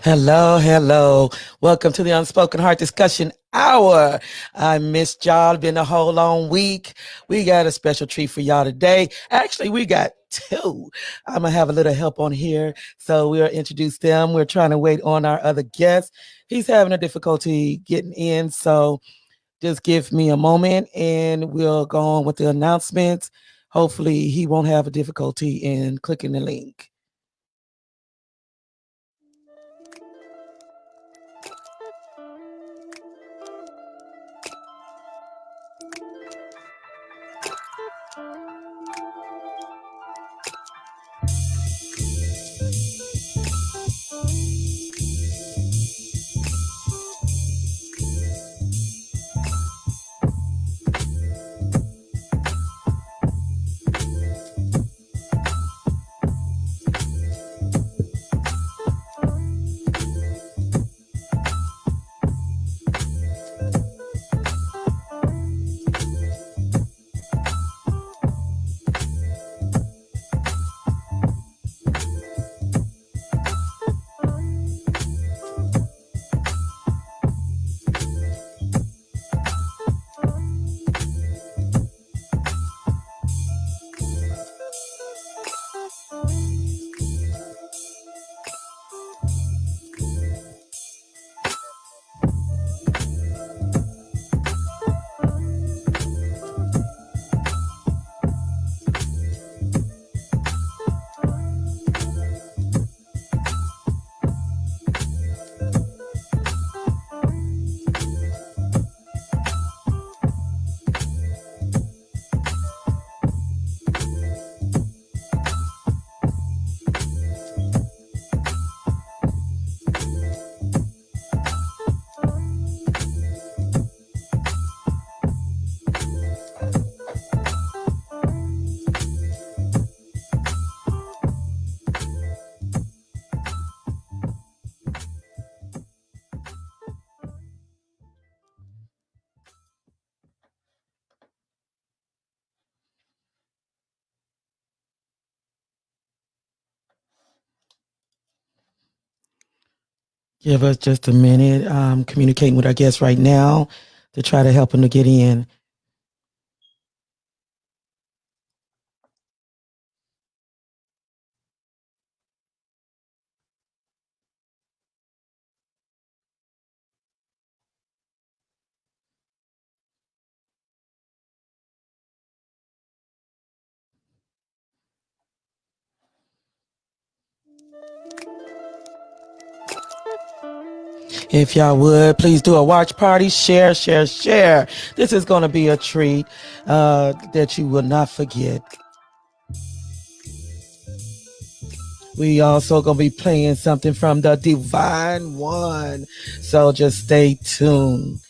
Hello, hello. Welcome to the Unspoken Heart Discussion Hour. I missed y'all. Been a whole long week. We got a special treat for y'all today. Actually, we got two. I'm going to have a little help on here. So we'll introduce them. We're trying to wait on our other guest. He's having a difficulty getting in. So just give me a moment and we'll go on with the announcements. Hopefully, he won't have a difficulty in clicking the link. Give us just a minute. I'm communicating with our guest right now to try to help him to get in. If y'all would, please do a watch party, share, share, share. This is going to be a treat that you will not forget. We also going to be playing something from the Divine One. So just stay tuned.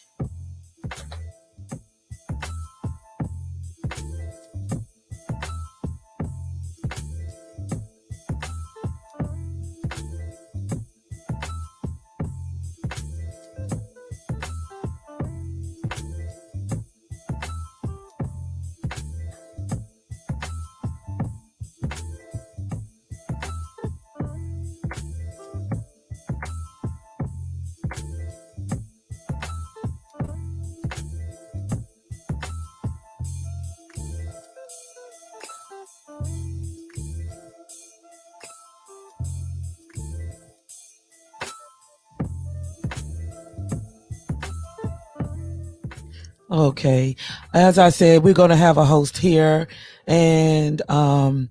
Okay. As I said, we're going to have a host here, and I'm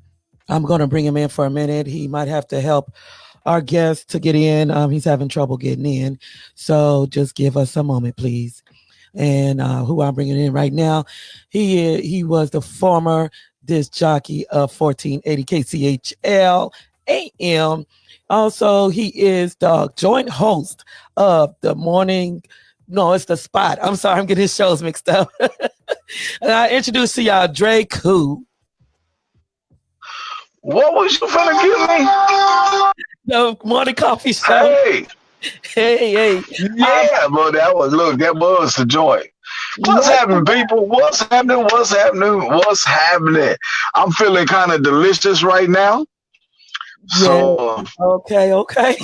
going to bring him in for a minute. He might have to help our guest to get in. He's having trouble getting in. So just give us a moment, please. And who I'm bringing in right now, he was the former disc jockey of 1480 KCHL AM. Also, he is the joint host of the morning. No, it's the spot. I'm sorry, I'm getting his shows mixed up. And I introduce to y'all Dre Koo. What was you finna give me? The morning coffee show. Hey, Hey. yeah, bro, that was the joint. What's happening, people? What's happening? What's happening? What's happening? I'm feeling kind of delicious right now. Yeah. So Okay.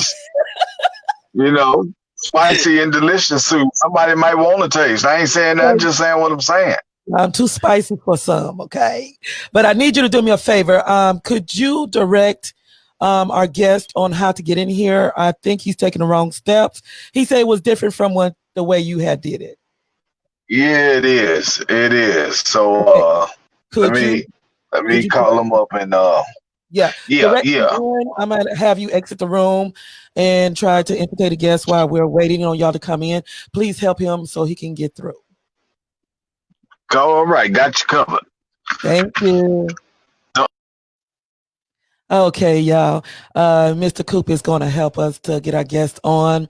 You know, spicy and delicious soup. Somebody might want to taste. I ain't saying that. I'm just saying what I'm saying. I'm too spicy for some, okay? But I need you to do me a favor. Could you direct our guest on how to get in here? I think he's taking the wrong steps. He said it was different from what the way you had did it. Yeah, it is. It is. So Okay. let Could you me let could me you call him up and yeah, yeah, direct me yeah. in. I'm gonna have you exit the room and try to entertain a guest while we're waiting on y'all to come in. Please help him so he can get through. All right, got you covered. Thank you. Okay, y'all. Mr. Coop is going to help us to get our guest on.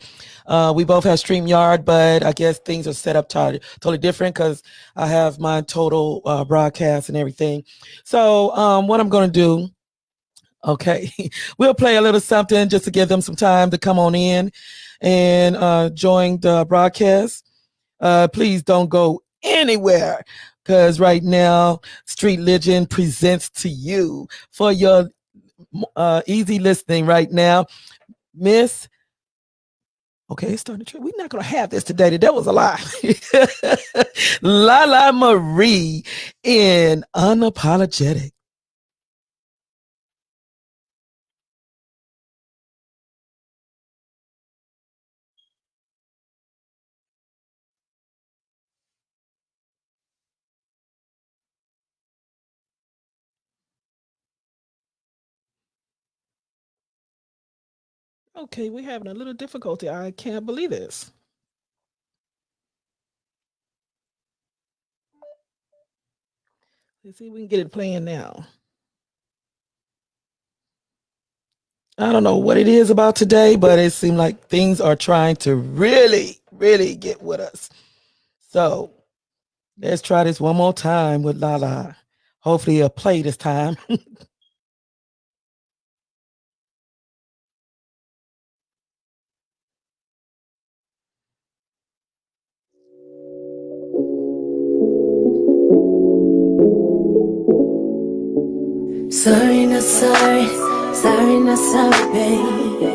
We both have StreamYard, but I guess things are set up totally different because I have my total broadcast and everything. So, what I'm going to do, okay, we'll play a little something just to give them some time to come on in and join the broadcast. Please don't go anywhere because right now, Street Legend presents to you for your easy listening right now. Miss, okay, it's starting to. We're not going to have this today. That was a lie. Lala Marie in Unapologetic. Okay, we're having a little difficulty. I can't believe this. Let's see if we can get it playing now. I don't know what it is about today, but it seems like things are trying to really, really get with us. So let's try this one more time with Lala. Hopefully, it'll play this time. Sorry, not sorry, sorry, not sorry, baby.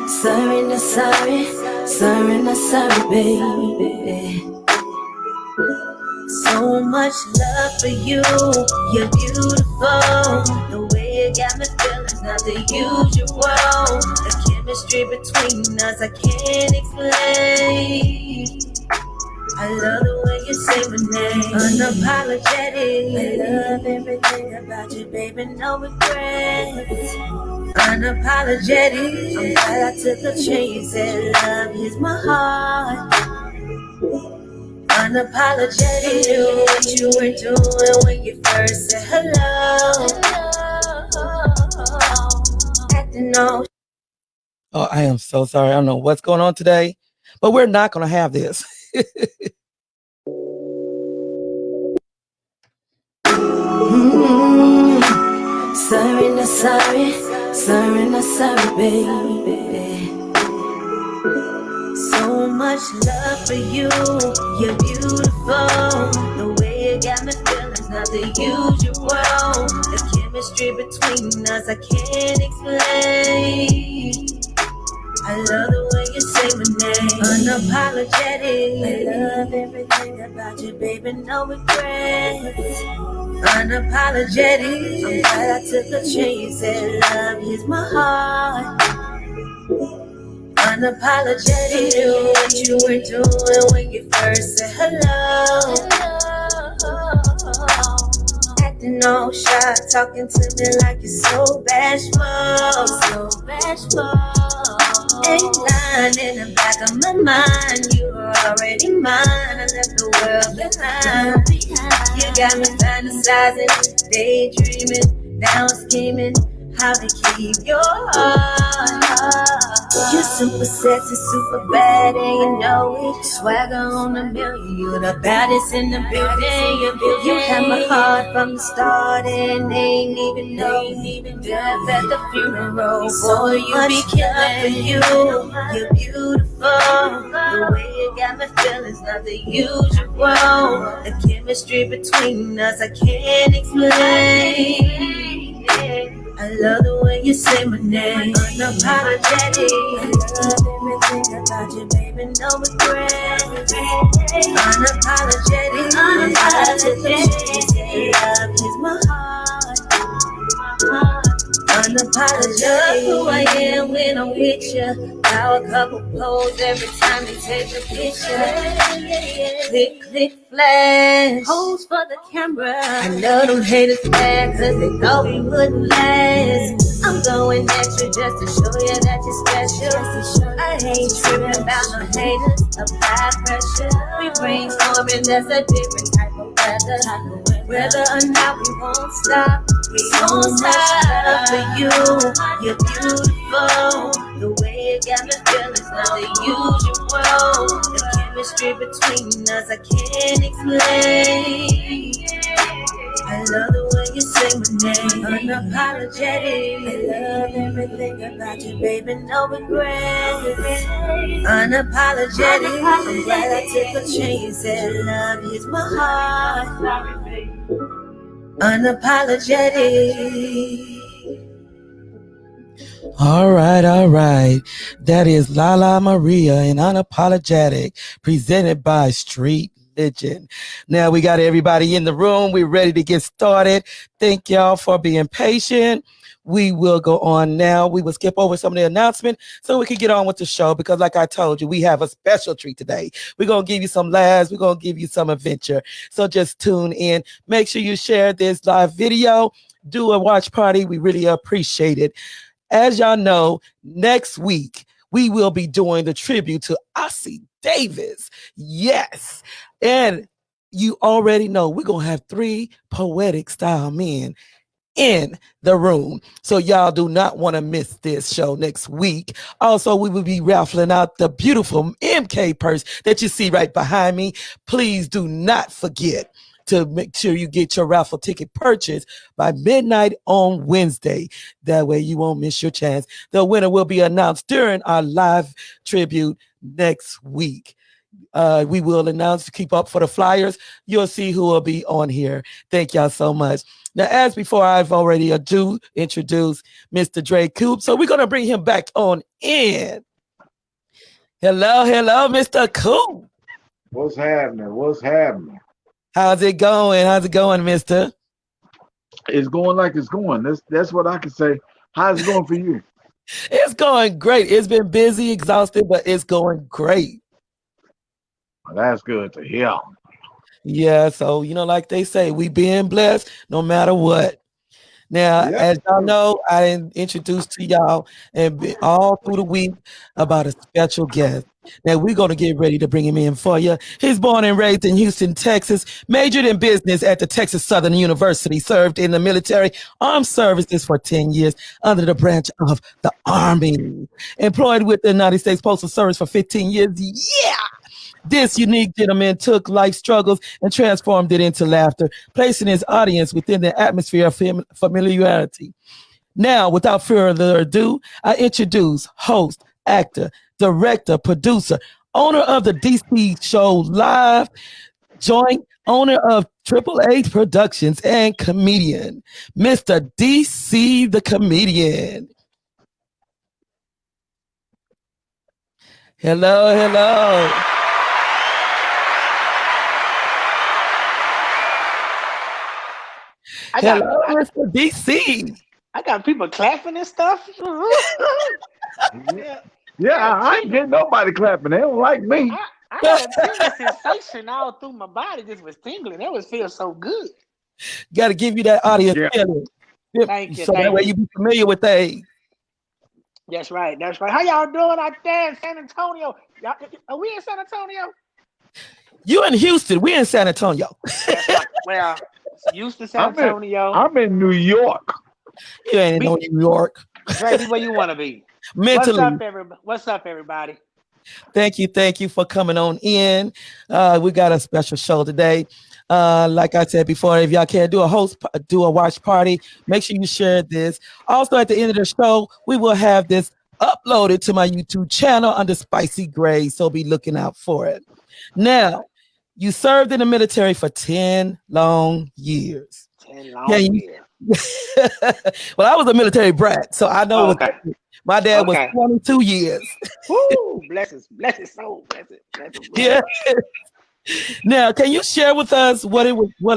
Sorry, not sorry, sorry, not sorry, baby. So much love for you, you're beautiful. The way you got me feeling's not the usual. The chemistry between us I can't explain. I love the way you say my name, unapologetic. I love everything about you, baby, no regrets. Unapologetic. I'm glad I took a chance. Said love is my heart. Unapologetic. Knew what you were doing when you first said hello. Acting all. Oh, I am so sorry. I don't know what's going on today, but we're not going to have this. Sorry, not sorry, sorry, not sorry, baby. So much love for you, you're beautiful. The way you got me feeling's not the usual. The chemistry between us I can't explain. I love the way you say my name, unapologetic. I love everything about you, baby, no regrets. Unapologetic. I'm glad I took a chance. Said love is my heart. Unapologetic. Knew what you were doing when you first said hello. Acting all shy, talking to me like you're so bashful, so bashful. Ain't lying in the back of my mind. You were already mine. I left the world behind. You got me fantasizing, daydreaming, now scheming how to keep your heart. You're super sexy, super bad, and you know it. Swagger on a million, you're the baddest in the building. You had my heart from the start, and they ain't even know. Death at the funeral, boy, you be killing for you. You're beautiful. The way you got me feeling's not the usual. The chemistry between us I can't explain. I love the way you say my name, unapologetic. I love everything about you, baby, no regret. Unapologetic, unapologetic. Love is my heart. Unapologetic, who I am when I'm with you. Now a couple pose every time you take a picture. Click, click, flash. Pose for the camera. I know them haters mad cause they thought we wouldn't last. I'm going extra just to show you that you're special. I ain't tripping about no haters, apply pressure. We brainstorming, that's a different type of weather. Whether or not we won't stop, we won't stop for you. You're beautiful. The way you got me feeling is not the usual. The chemistry between us I can't explain. I love the way you say my name, unapologetic. I love everything about you, baby, no regret. Unapologetic. I'm glad I took a chance. Said love is my heart. Unapologetic. All right, all right. That is Lala Maria and Unapologetic, presented by Street Legend. Now we got everybody in the room. We're ready to get started. Thank y'all for being patient. We will go on now. We will skip over some of the announcements so we can get on with the show because like I told you, we have a special treat today. We're going to give you some laughs. We're going to give you some adventure. So just tune in. Make sure you share this live video. Do a watch party. We really appreciate it. As y'all know, next week we will be doing the tribute to Ossie Davis. Yes. And you already know we're going to have 3 poetic style men in the room. So y'all do not want to miss this show next week. Also, we will be raffling out the beautiful MK purse that you see right behind me. Please do not forget to make sure you get your raffle ticket purchased by midnight on Wednesday. That way you won't miss your chance. The winner will be announced during our live tribute next week. We will announce, keep up for the flyers. You'll see who will be on here. Thank y'all so much. Now, as before, I've already introduced Mr. Dre Coop. So we're going to bring him back on in. Hello, Mr. Coop. What's happening? What's happening? How's it going, mister? It's going like it's going. That's what I can say. How's it going for you? It's going great. It's been busy, exhausted, but it's going great. Well, that's good to hear. Yeah, so, like they say, we being blessed no matter what. Now, as y'all know, I introduced to y'all and all through the week about a special guest. Now, we're going to get ready to bring him in for you. He's born and raised in Houston, Texas, majored in business at the Texas Southern University, served in the military armed services for 10 years under the branch of the Army, employed with the United States Postal Service for 15 years. Yeah! This unique gentleman took life struggles and transformed it into laughter, placing his audience within the atmosphere of familiarity. Now, without further ado, I introduce host, actor, director, producer, owner of the DC Show Live, joint owner of Triple H Productions, and comedian, Mr. DC the Comedian. Hello. Hello, Mr. DC. I got people clapping and stuff. I ain't getting nobody clapping. They don't like me. I had a tingling sensation all through my body. Just was tingling. That was feel so good. Got to give you that audience feeling. Thank you. So that way you be familiar with things. That's right. How y'all doing out there in San Antonio? Are we in San Antonio? You in Houston. We in San Antonio. Well, Houston, San Antonio. I'm in New York. You ain't in New York. Right where you want to be. Mentally. What's up, everybody? Thank you for coming on in. We got a special show today. Like I said before, if y'all can't do a watch party, make sure you share this. Also, at the end of the show, we will have this uploaded to my YouTube channel under Spicy Gray, so be looking out for it. Now, you served in the military for 10 long years. 10 long years. Well, I was a military brat, so I know Oh, what okay. my dad was Okay. 22 years. Woo! Bless his soul. Bless him. Yeah. Now, can you share with us what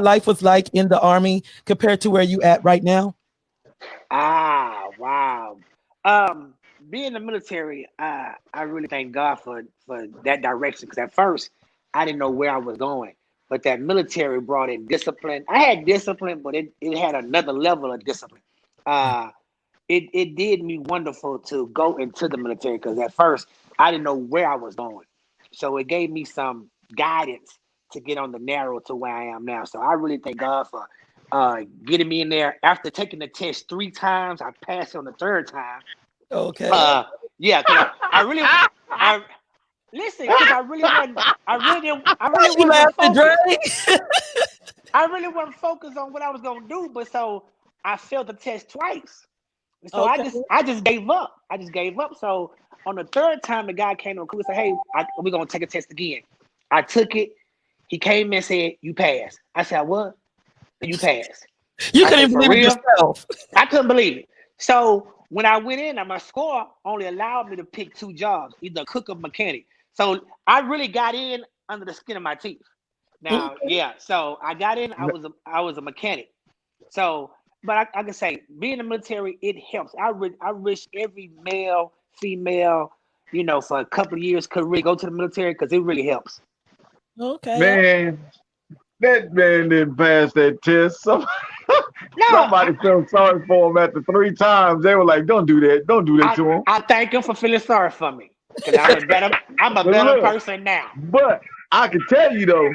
life was like in the Army compared to where you at right now? Ah, wow. Um, Being in the military, I really thank God for that direction because at first I didn't know where I was going, but that military brought in discipline. I had discipline, but it had another level of discipline. Uh, it did me wonderful to go into the military because at first I didn't know where I was going, so it gave me some guidance to get on the narrow to where I am now. So I really thank God for getting me in there. After taking the test 3 times, I passed on the third time. Okay. Yeah, because I really, I listen, because I really You wasn't laughing, Dre? focused. I really wasn't focused on what I was gonna do, but so I failed the test twice. So Okay. I just gave up. I just gave up. So on the third time, the guy came to recruit and said, "Hey, we're gonna take a test again." I took it. He came and said, "You passed." I said, "What? You passed?" You I couldn't said, even "For believe it real?" yourself. I couldn't believe it. So when I went in, my score only allowed me to pick 2 jobs, either cook or mechanic. So I really got in under the skin of my teeth. Now, Okay. yeah. So I got in. I was a mechanic. So, but I can say being in the military, it helps. I wish every male, female, for a couple of years could really go to the military because it really helps. Okay. Man, that man didn't pass that test. No, Somebody felt sorry for him after 3 times. They were like, "Don't do that. Don't do that to him." I thank him for feeling sorry for me because I'm a But better look, person now. but I can tell you though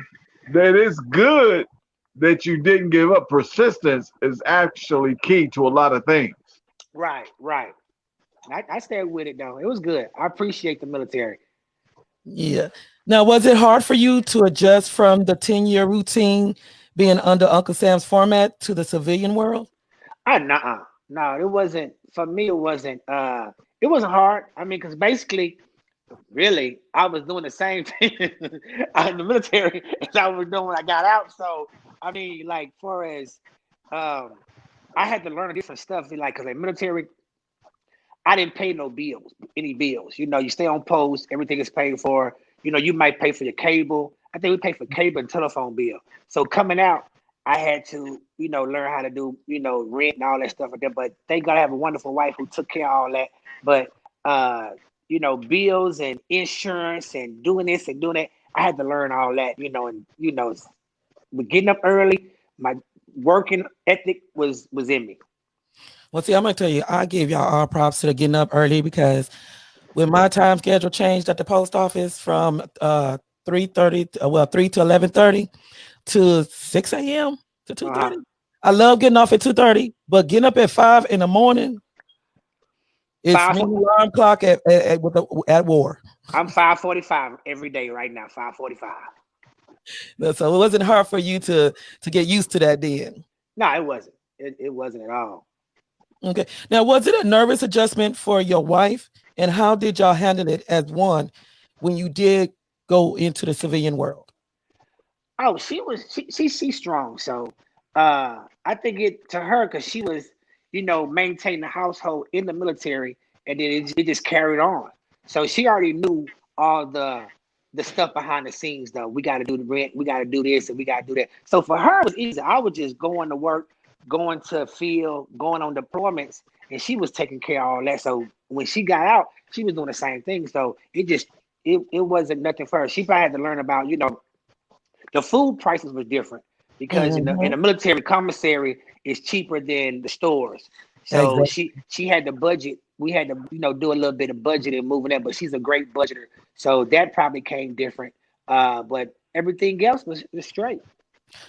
that it's good that you didn't give up. Persistence is actually key to a lot of things. Right, right. I stayed with it though. It was good. I appreciate the military. Yeah. Now, was it hard for you to adjust from the 10-year routine being under Uncle Sam's format to the civilian world? No, it wasn't for me. It wasn't hard. I mean, because basically, really, I was doing the same thing in the military as I was doing when I got out. So, I mean, like, far as um, I had to learn different stuff. Like, because in military, I didn't pay no bills, any bills. You stay on post, everything is paid for. You might pay for your cable. I think we pay for cable and telephone bill. So coming out, I had to, learn how to do, rent and all that stuff like that. But thank God I have a wonderful wife who took care of all that. But uh, bills and insurance and doing this and doing that, I had to learn all that, and with getting up early, my working ethic was in me. Well, see, I'm gonna tell you, I give y'all all props to the getting up early because when my time schedule changed at the post office from 3:30, 3 to 11:30 to 6 a.m. to two Uh-huh. thirty. I love getting off at 2:30, but getting up at 5 in the morning, it's Five me and the alarm clock at war. I'm 5:45 every day right now. 5:45. So it wasn't hard for you to get used to that then. No, it wasn't. It wasn't at all. Okay. Now, was it a nervous adjustment for your wife? And how did y'all handle it as one when you did go into the civilian world? Oh, she's strong. So I think it to her because she was, maintaining the household in the military, and then it just carried on. So she already knew all the stuff behind the scenes. Though we got to do the rent, we got to do this, and we got to do that. So for her, it was easy. I was just going to work, going to field, going on deployments, and she was taking care of all that. So when she got out, she was doing the same thing. So it wasn't nothing for her. She probably had to learn about, the food prices was different because in Mhm. the military commissary is cheaper than the stores. So Exactly. she had the budget. We had to do a little bit of budgeting moving that, but she's a great budgeter. So that probably came different. But everything else was straight.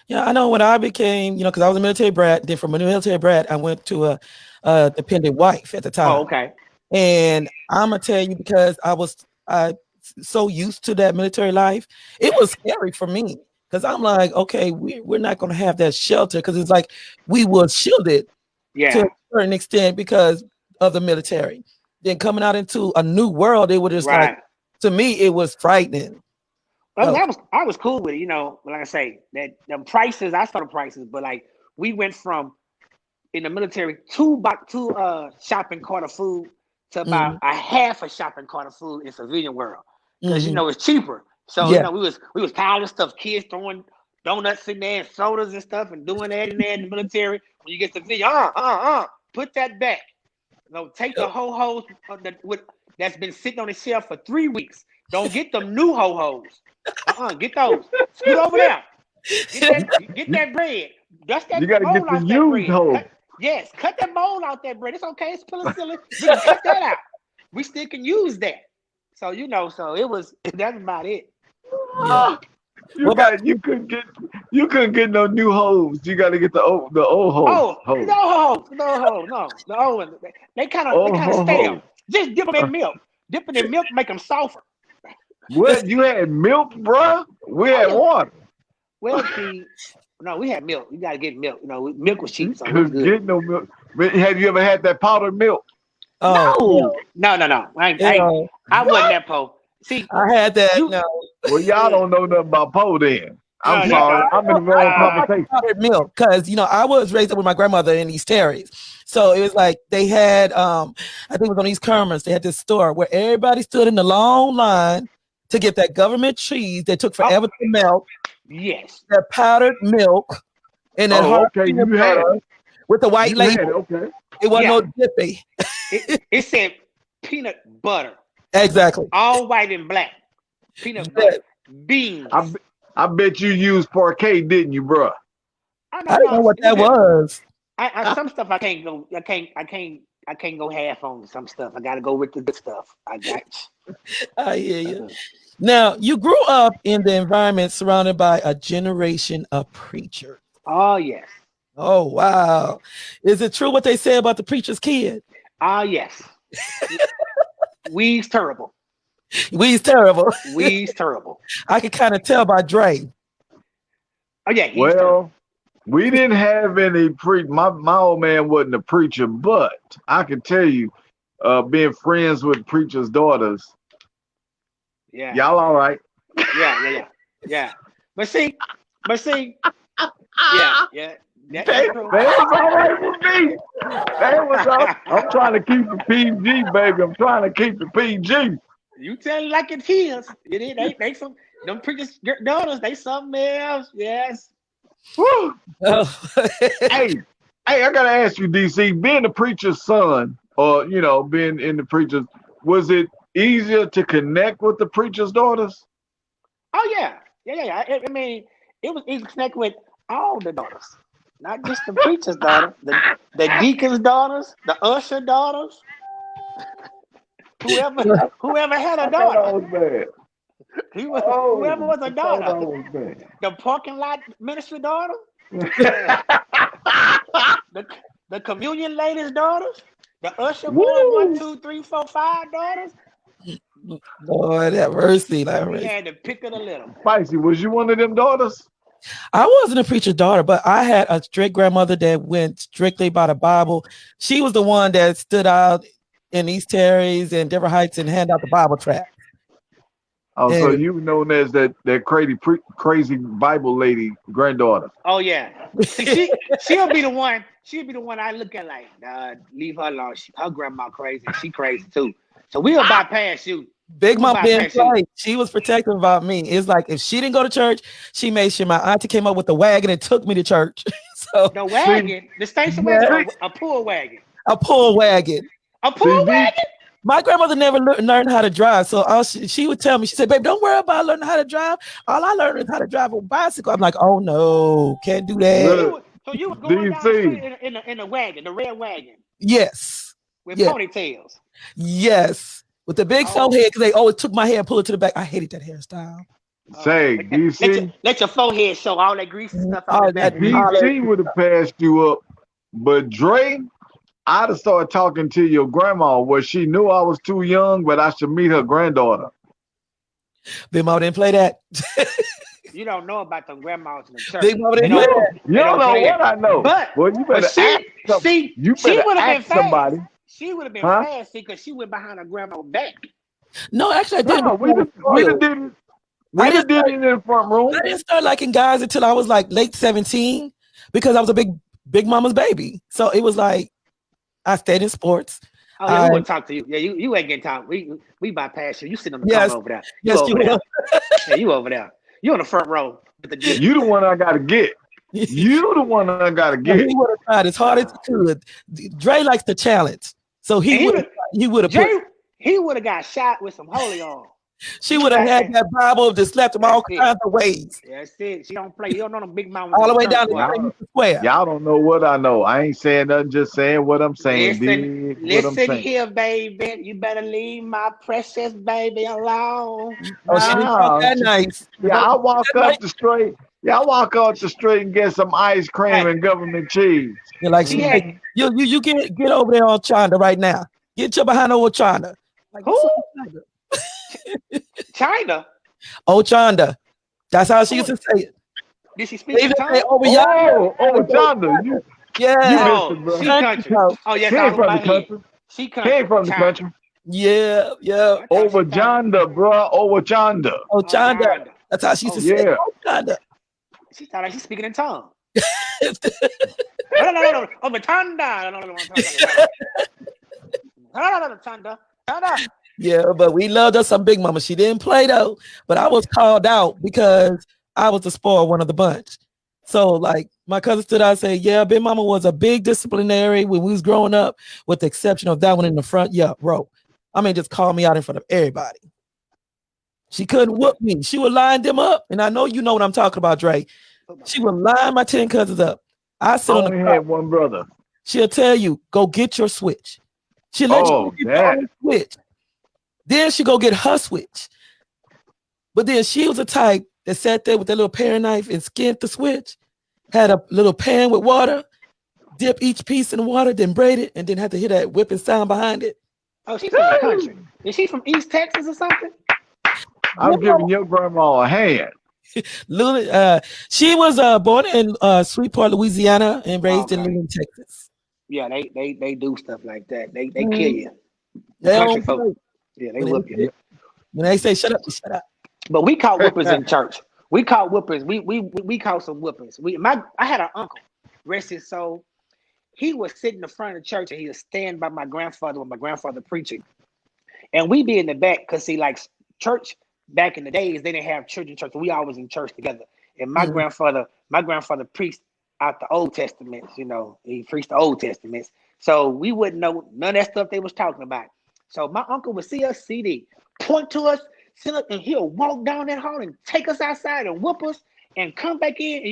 Yeah, I know when I became, because I was a military brat. Then from a military brat, I went to a dependent wife at the Oh, time. okay. And I'm gonna tell you because I so used to that military life, it was scary for me because I'm like, okay, we're not gonna have that shelter because it's like we were shielded to a Yeah. certain extent because of the military. Then coming out into a new world, it was just like Right. to me, it was frightening. Well, So I was cool with it. Like I say, that the prices, I saw the prices, but like we went from in the military, two shopping cart of food to about Mm-hmm. a half a shopping cart of food in civilian world, because Mm-hmm. it's cheaper. So Yeah. we was piling stuff, kids throwing donuts in there and sodas and stuff, and doing that in there in the military. When you get to civilian, put that back. Take the ho hos that's been sitting on the shelf for 3 weeks. Don't get them new ho hos. Get those. Scoot over there. Get that bread. Dust that You got to get mold the off that used bread. hose. Cut that mold out that bread. It's okay. It's penicillin. We can cut that out. We still can use that. So that's about it. Yeah. You couldn't get no new hose. You got to get the old hose. No. The old one. They kind of stale. Just dip them in milk. Dip it in milk, make them softer. What, you had milk, bruh? We had water. Well, we had milk. You gotta get milk. Milk was cheap, so it was Couldn't good. get no milk. Have you ever had that powdered milk? No. I wasn't that poor. See, I had that. No. Well, y'all don't know nothing about po then. I'm sorry. I'm in the wrong conversation. Powdered milk, because I was raised up with my grandmother in East Terry's, so it was like they had I think it was on East Kermers. They had this store where everybody stood in the long line to get that government cheese that took forever to melt. Yes. That powdered milk and that hard peanut butter with the white label. It wasn't no dippy. It said peanut butter. Exactly. All white and black. Peanut butter. Beans. I bet you used parquet, didn't you, bro? I don't know what that was. Some stuff I can't go. I can't go half on some stuff. I got to go with the good stuff. I got you. I hear you. Now, you grew up in the environment surrounded by a generation of preachers. Oh, yes. Oh, wow. Is it true what they say about the preacher's kid? Oh, yes. We's terrible. We's terrible. We's terrible. I could kind of tell by Dre. Oh, yeah. Well, we didn't have any my old man wasn't a preacher, but I can tell you, being friends with preachers' daughters, yeah, y'all all right? Yeah. But see, yeah. That was all right with me. That was all. I'm trying to keep it PG, baby. I'm trying to keep it PG. You tell it like it's his. It is. They some them preachers' daughters. They something else. Yes. Woo. Hey, I gotta ask you, DC. Being a preacher's son, or being in the preacher's, was it easier to connect with the preacher's daughters? Oh yeah. I mean, it was easy to connect with all the daughters, not just the preacher's daughter, the deacon's daughters, the usher daughters. Whoever had a daughter. Whoever was a daughter. The parking lot ministry daughter. the communion lady's daughters. The usher boy 1, 2, 3, 4, 5 daughters. Lord have mercy. We had to pick of the little. Spicy, was you one of them daughters? I wasn't a preacher's daughter, but I had a strict grandmother that went strictly by the Bible. She was the one that stood out in East Terry's and Deborah Heights and hand out the Bible tract. Oh, so you were known as that crazy Bible lady granddaughter. Oh yeah, she'll be the one. She'll be the one I look at like, leave her alone. Her grandma crazy. She crazy too. So we'll bypass you. Big Mom didn't play. She was protective about me. It's like if she didn't go to church, she made sure my auntie came up with the wagon and took me to church. So the wagon, the station wagon, a pull wagon. A pull wagon. A pull wagon? My grandmother never learned how to drive. So she would tell me, she said, babe, don't worry about learning how to drive. All I learned is how to drive a bicycle. I'm like, oh no, can't do that. So you were going down the street in the wagon, the red wagon. Yes. With ponytails. Yes. With the big forehead, because they always took my hair and pulled it to the back. I hated that hairstyle. Say, DC. Let your forehead show all that greasy stuff out that DC would have passed you up. But Dre, I'd have started talking to your grandma where she knew I was too young, but I should meet her granddaughter. Big Mama didn't play that. You don't know about them grandmas in the church. Big Mama didn't play that. You don't know what I know. But you better she would have been fast. Somebody. She would have been fast because she went behind her grandma's back. No, actually, I didn't. No, we did it in the front room. I didn't start liking guys until I was like late 17 because I was a big Big Mama's baby. So it was like I stayed in sports. Oh yeah, we want to talk to you. Yeah, you ain't getting talk. We bypass you. You sitting on the Yes, corner over there. You yes, over there. Yeah, you over there. You on the front row with the dick. You the one I gotta get. You the one I gotta Well, get. he would have tried as hard as he could. Dre likes the challenge, so And he would have put. Jay, he would have got shot with some holy on. She would have had that Bible just slapped him all kinds of ways. That's it. She don't play. You don't know them big mamas. All the way down to the square. Y'all don't know what I know. I ain't saying nothing, just saying what I'm saying. Listen here, baby. You better leave my precious baby alone. Oh, she didn't talk that nice. Yeah, I walk up the street. Yeah, I walk up the street and get some ice cream and government cheese. You're like, you get over there on China right now. Get your behind over China. Like, who? China. Oh, Chanda. That's how she used to say it. Did she speak in tongues? Oh, Chanda. Yeah. You missed it, bro. She country. Oh, yes, she ain't from the country. She country. She ain't from the country. Yeah. Over Chanda, bro. Over Chanda. Oh, Chanda. That's how she used to say it. Oh, Chanda. She thought like she's speaking in tongues. No. Over Chanda. No, Chanda. Yeah, but we loved us some Big Mama. She didn't play though, but I was called out because I was the spoiled one of the bunch. So like my cousin stood out and said, yeah, Big Mama was a big disciplinary when we was growing up, with the exception of that one in the front row. I mean, just call me out in front of everybody. She couldn't whoop me. She would line them up. And I know you know what I'm talking about, Dre. She would line my 10 cousins up. I sit on the only had one brother. She'll tell you, go get your switch. She'll let you get your own switch. Then she go get her switch. But then she was the type that sat there with that little paring knife and skinned the switch, had a little pan with water, dip each piece in water, then braid it, and then had to hear that whipping sound behind it. Oh, she's from the country. Is she from East Texas or something? I'm giving your grandma a hand. She was born in Shreveport, Louisiana, and raised in Leland, Texas. Yeah, they do stuff like that. They kill you. They yeah, they whip you. When they say shut up, you shut up. But we caught whippers in church. We caught whippers. We caught some whippers. I had an uncle, rest his soul. He was sitting in the front of the church and he was standing by my grandfather when my grandfather preaching. And we be in the back because see, like church back in the days, they didn't have church in church. We always in church together. And my grandfather preached out the Old Testaments, he preached the Old Testaments. So we wouldn't know none of that stuff they was talking about. So my uncle would see us, point to us, sit up, and he'll walk down that hall and take us outside and whoop us and come back in. And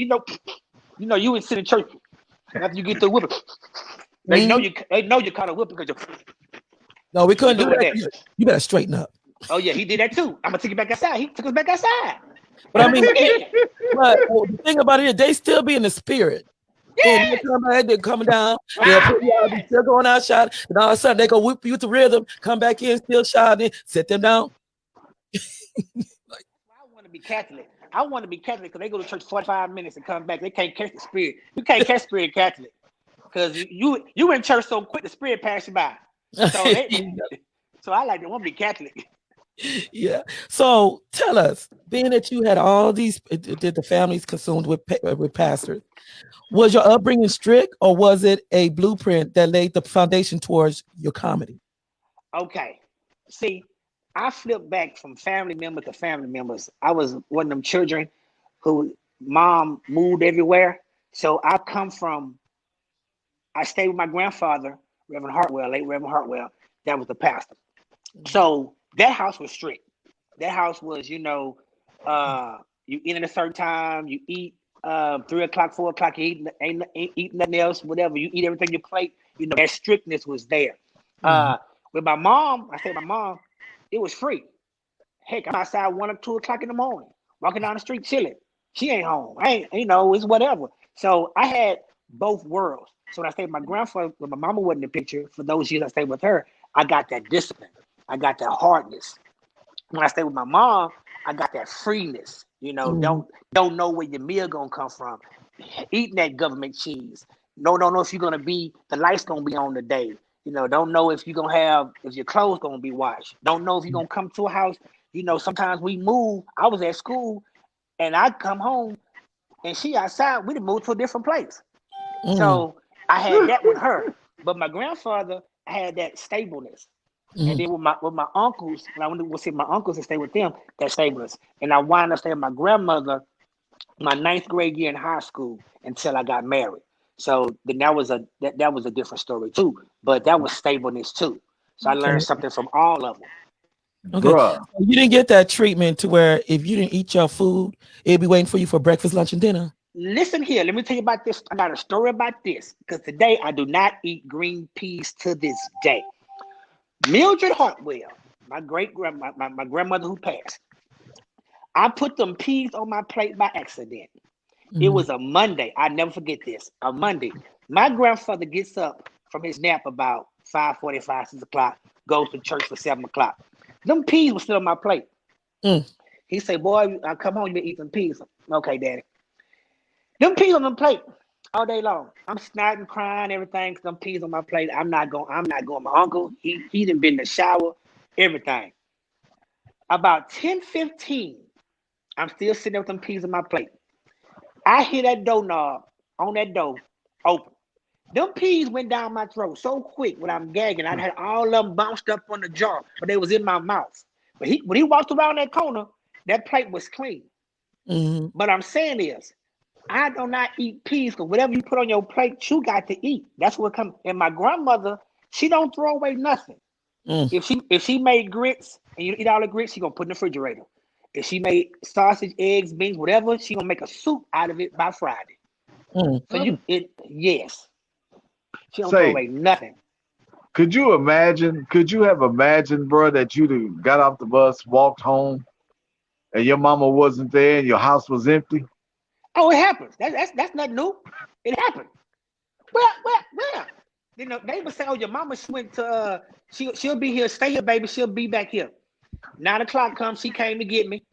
you would sit in church after you get through whipping. They know you caught a whipping because no, we couldn't do that. You better straighten up. Oh yeah, he did that too. I'm gonna take you back outside. He took us back outside. But I mean, but the thing about it is they still be in the spirit. Yeah. They're coming down, they're still going out shouting, and all of a sudden they go whip you with the rhythm, come back in, still shouting, sit them down. I want to be Catholic. I want to be Catholic because they go to church 45 minutes and come back. They can't catch the spirit. You can't catch spirit Catholic because you in church so quick the spirit pass you by. So I like to want to be Catholic. Yeah. So tell us, being that you had all these, did the families consumed with pastors, was your upbringing strict or was it a blueprint that laid the foundation towards your comedy? Okay. See, I flipped back from family member to family members. I was one of them children who mom moved everywhere. So I stayed with my grandfather, Reverend Hartwell, late Reverend Hartwell. That was the pastor. So that house was strict. That house was, you eat at a certain time, you eat 3 o'clock, 4 o'clock, you eat nothing else, whatever. You eat everything you plate. That strictness was there. With my mom, it was free. Heck, I'm outside 1 or 2 o'clock in the morning, walking down the street chilling. She ain't home. It's whatever. So I had both worlds. So when I stayed with my grandfather, when my mama wasn't in the picture, for those years I stayed with her, I got that discipline. I got that hardness. When I stayed with my mom, I got that freeness. Don't know where your meal gonna come from. Eating that government cheese. Don't know if you're gonna be, the light's gonna be on today. Don't know if you're gonna have, if your clothes gonna be washed. Don't know if you're gonna come to a house. Sometimes we move. I was at school and I'd come home and she outside, we'd move to a different place. Mm, So I had that with her, but my grandfather had that stableness. And mm. then with my uncles, when I went to see my uncles and stay with them, that stableness. And I wound up staying with my grandmother my ninth grade year in high school until I got married. So then that was a different story too. But that was stableness too. So I Okay. learned something from all of them. Okay. Bruh. So you didn't get that treatment to where if you didn't eat your food, it'd be waiting for you for breakfast, lunch, and dinner. Listen here, let me tell you about this. I got a story about this because today I do not eat green peas to this day. Mildred Hartwell, my great grandma, my grandmother who passed, I put them peas on my plate by accident. It Mm, was a Monday. I never forget this. A Monday. My grandfather gets up from his nap about 5:45, 6 o'clock, goes to church for 7 o'clock. Them peas were still on my plate. mm, He said, boy, I come home, you been eating some peas. Okay, daddy. Them peas on the plate all day long. I'm snotting, crying, everything, 'cause them peas on my plate. I'm not going. My uncle, he done been in the shower, everything. About 10:15, I'm still sitting there with them peas on my plate. I hear that doorknob on that door open. Them peas went down my throat so quick when I'm gagging. I had all of them bounced up on the jar, but they was in my mouth. But when he walked around that corner, that plate was clean. mm, But I'm saying is, I do not eat peas because whatever you put on your plate, you got to eat. That's what comes. And my grandmother, she don't throw away nothing. mm, If she made grits and you eat all the grits, she gonna put in the refrigerator. If she made sausage, eggs, beans, whatever, she gonna make a soup out of it by Friday. mm. So yes, she don't throw Say, away nothing. could you imagine? Could you have imagined, bro, that you got off the bus, walked home, and your mama wasn't there, and your house was empty? Oh, it happens. That's nothing new. It happened. Well. You know, neighbors say, "Oh, your mama went to. She'll be here. Stay here, baby. She'll be back here." 9 o'clock comes. She came to get me.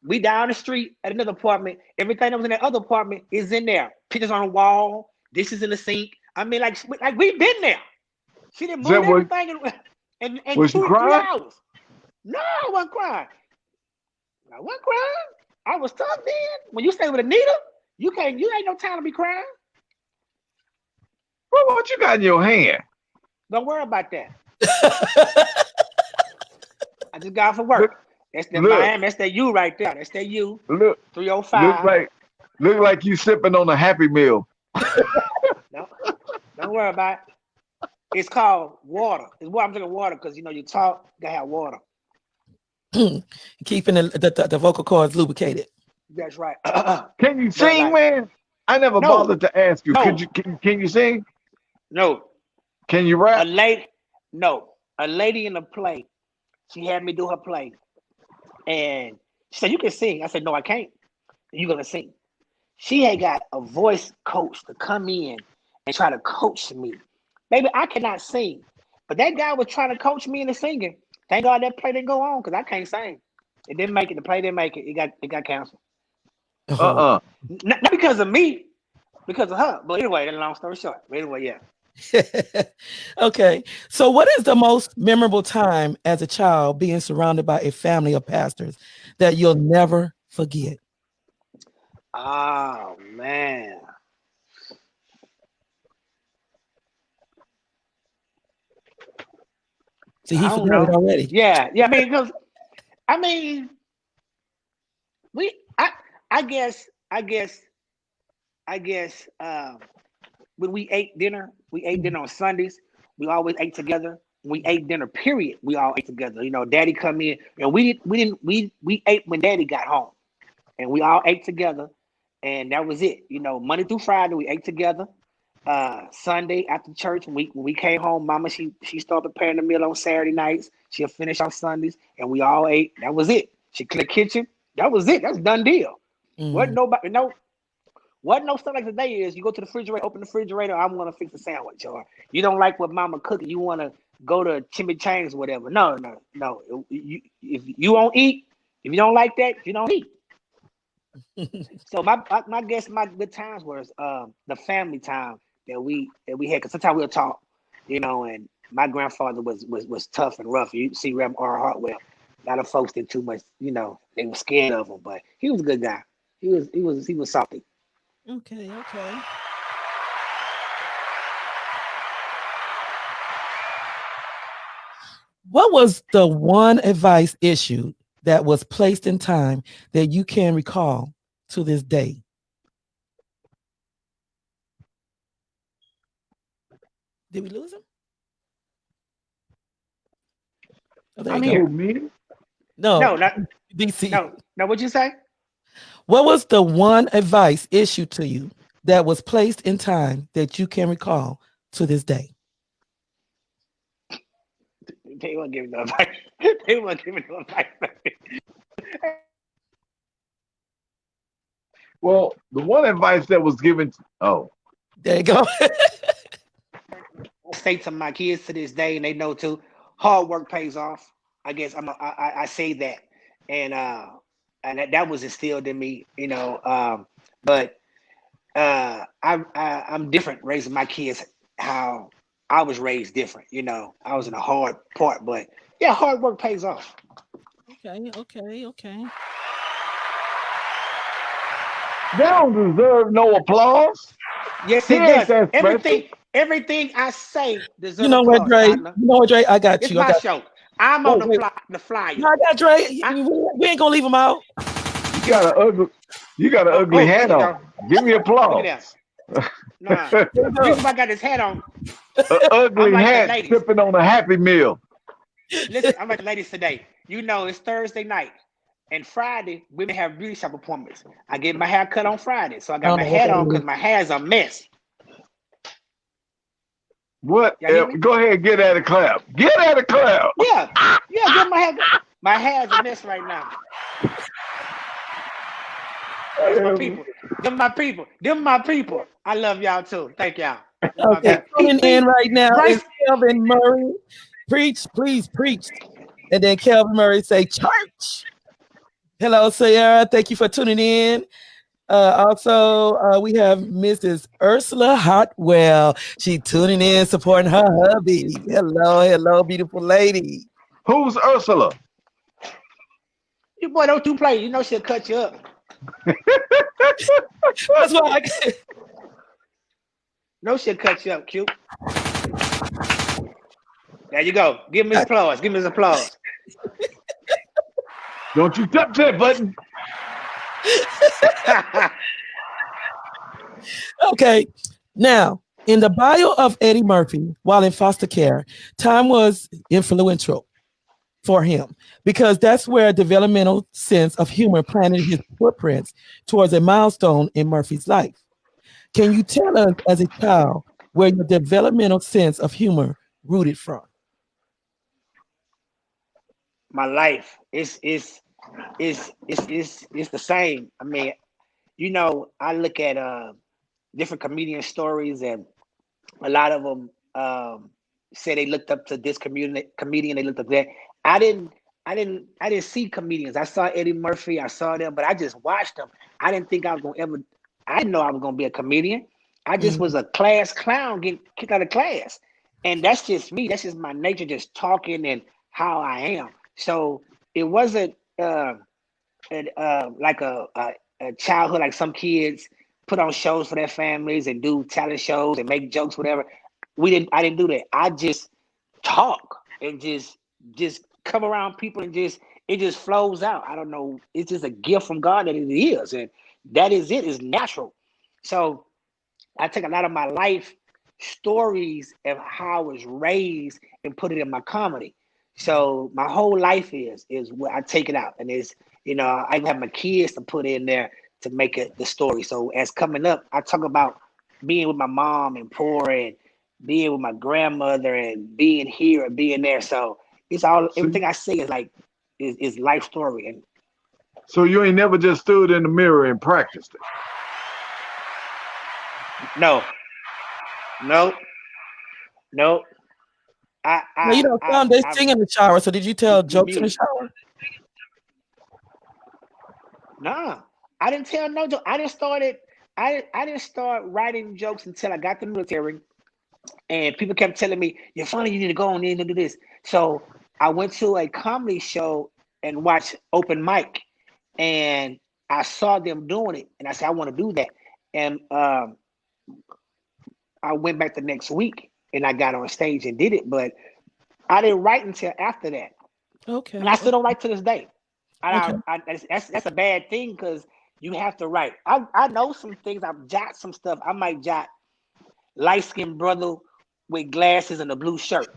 We down the street at another apartment. Everything that was in that other apartment is in there. Pictures on the wall. Dishes in the sink. I mean, like we've been there. She didn't Is that move what? everything in Was she 2 to 3 crying? hours. No, I wasn't crying. I wasn't crying. I was tough then. When you stay with Anita, you can't. You ain't no time to be crying. Bro, what you got in your hand? Don't worry about that. I just got off of Look, work. That's the look, Miami. That's that you right there. That's that you. look, look 305. like, look like you sipping on a Happy Meal. No, don't worry about it. It's called water. It's what I'm drinking water because you talk, you gotta have water. Keeping the vocal cords lubricated. That's right. Can you But sing, man? I never no, bothered to ask you. Could no, you? Can you sing? no. Can you A rap? lady, no. A lady in the play. She had me do her play, and she said, "You can sing." I said, "No, I can't. You're gonna sing." She had got a voice coach to come in and try to coach me. Baby, I cannot sing. But that guy was trying to coach me into singing. Thank God that play didn't go on because I can't sing. It didn't make it. The play didn't make it. It got canceled. Oh. Uh-uh. Not because of me, because of her. But anyway, that's a long story short. But anyway, yeah. Okay. So, what is the most memorable time as a child being surrounded by a family of pastors that you'll never forget? Oh man. See, he I don't forgot it know. already. Yeah, yeah. I mean, we. I guess. I guess. When we ate dinner on Sundays. We always ate together. We ate dinner. Period. We all ate together. Daddy come in, and we ate when Daddy got home, and we all ate together, and that was it. Monday through Friday we ate together. Sunday after church, when we came home, Mama she started preparing the meal on Saturday nights. She'll finish on Sundays, and we all ate. That was it. She cleaned the kitchen. That was it. That's a done deal. What Mm. nobody no what no stuff like today is you go to the refrigerator, open the refrigerator, I'm gonna fix a sandwich, or you don't like what mama cooking, you wanna go to Chimichangas or whatever. No. If you won't eat, if you don't like that, you don't eat. So my guess my good times was the family time that we had because sometimes we'll talk, and my grandfather was tough and rough. You see Rev R. Hartwell. A lot of folks did too much, they were scared of him, but he was a good guy. He was salty. Okay. Okay. What was the one advice issue that was placed in time that you can recall to this day? Did we lose him? Oh, there I'm you go. here. Who, me? No, No, not DC. no. No, what'd you say? What was the one advice issued to you that was placed in time that you can recall to this day? They won't give me no advice. They won't give me no advice. Well, the one advice that was given. Oh, There you go. I say to my kids to this day, and they know too. Hard work pays off. I guess I say that, and that was instilled in me, but I'm different raising my kids how I was raised different. I was in a hard part, but yeah, hard work pays off. Okay. they don't deserve no applause. Yes, He it ain't does. that special. Everything I say You deserve know what, applause, Dre? You partner. know what, Dre? I got It's you. I my got. show. I'm on Wait, wait. the flyer. No, I got Dre. I, We ain't gonna leave him out. You got an ugly, you got an ugly look hat at on. y'all. Give me Look at applause. that. Nah. There you go. Reason why I got this hat on, An I'm ugly like the hat ladies. sipping on a Happy Meal. Listen, I'm like the ladies today. It's Thursday night. And Friday, women have beauty shop appointments. I get my hair cut on Friday. So I I got don't my know what hat on that because is. my hair's a mess. What? Y'all hear me? Go ahead, get at a clap. Get at a clap. Yeah. Yeah, get my hair. My hair's a mess right now. That's my people. Them my people. Them my people. I love y'all too. Thank y'all. Them my Okay, people. tuning in See, right now is Bryce, Kelvin Murray. Preach, please preach. And then Kelvin Murray say church. Hello, Sierra. Thank you for tuning in. Also, we have Mrs. Ursula Hotwell. She tuning in, supporting her hubby. Hello, beautiful lady. Who's Ursula? you boy, don't you play. She'll cut you up. That's why No, she'll cut you up, cute. There you go. Give me his applause. Give me his applause. Don't you touch that button. okay. Now, in the bio of Eddie Murphy, while in foster care, time was influential for him because that's where a developmental sense of humor planted his footprints towards a milestone in Murphy's life. Can you tell us as a child where your developmental sense of humor rooted from? My life is the same. I mean, I look at different comedian stories, and a lot of them say they looked up to this comedian. They looked up to that. I didn't. I didn't see comedians. I saw Eddie Murphy. I saw them, but I just watched them. I didn't think I was gonna ever. I didn't know I was gonna be a comedian. I just was Mm, a class clown getting kicked out of class, and that's just me. That's just my nature, just talking and how I am. So it wasn't like a childhood like some kids put on shows for their families and do talent shows and make jokes, whatever. We didn't. I didn't do that. I just talk and just come around people and just it just flows out. I don't know. It's just a gift from God that it is, and that is it. It's natural. So I take a lot of my life stories of how I was raised and put it in my comedy. So my whole life is where I take it out, and I even have my kids to put in there to make it the story. So as coming up, I talk about being with my mom and poor, and being with my grandmother, and being here and being there. So it's all See, everything I say is like is life story. And so you ain't never just stood in the mirror and practiced it. no, no, no. I Now, I some I've they I've sing in the shower. So did you tell jokes in the muted. shower? Nah, I didn't tell no joke. I didn't start writing jokes until I got the military, and people kept telling me, "You're funny. You need to go on in and do this." So I went to a comedy show and watched open mic, and I saw them doing it, and I said, "I want to do that." And I went back the next week, and I got on stage and did it. But I didn't write until after that, Okay. and I still don't write to this day. Okay. And that's a bad thing because you have to write. I know some things. I've jot some stuff. I might jot light skinned brother with glasses and a blue shirt.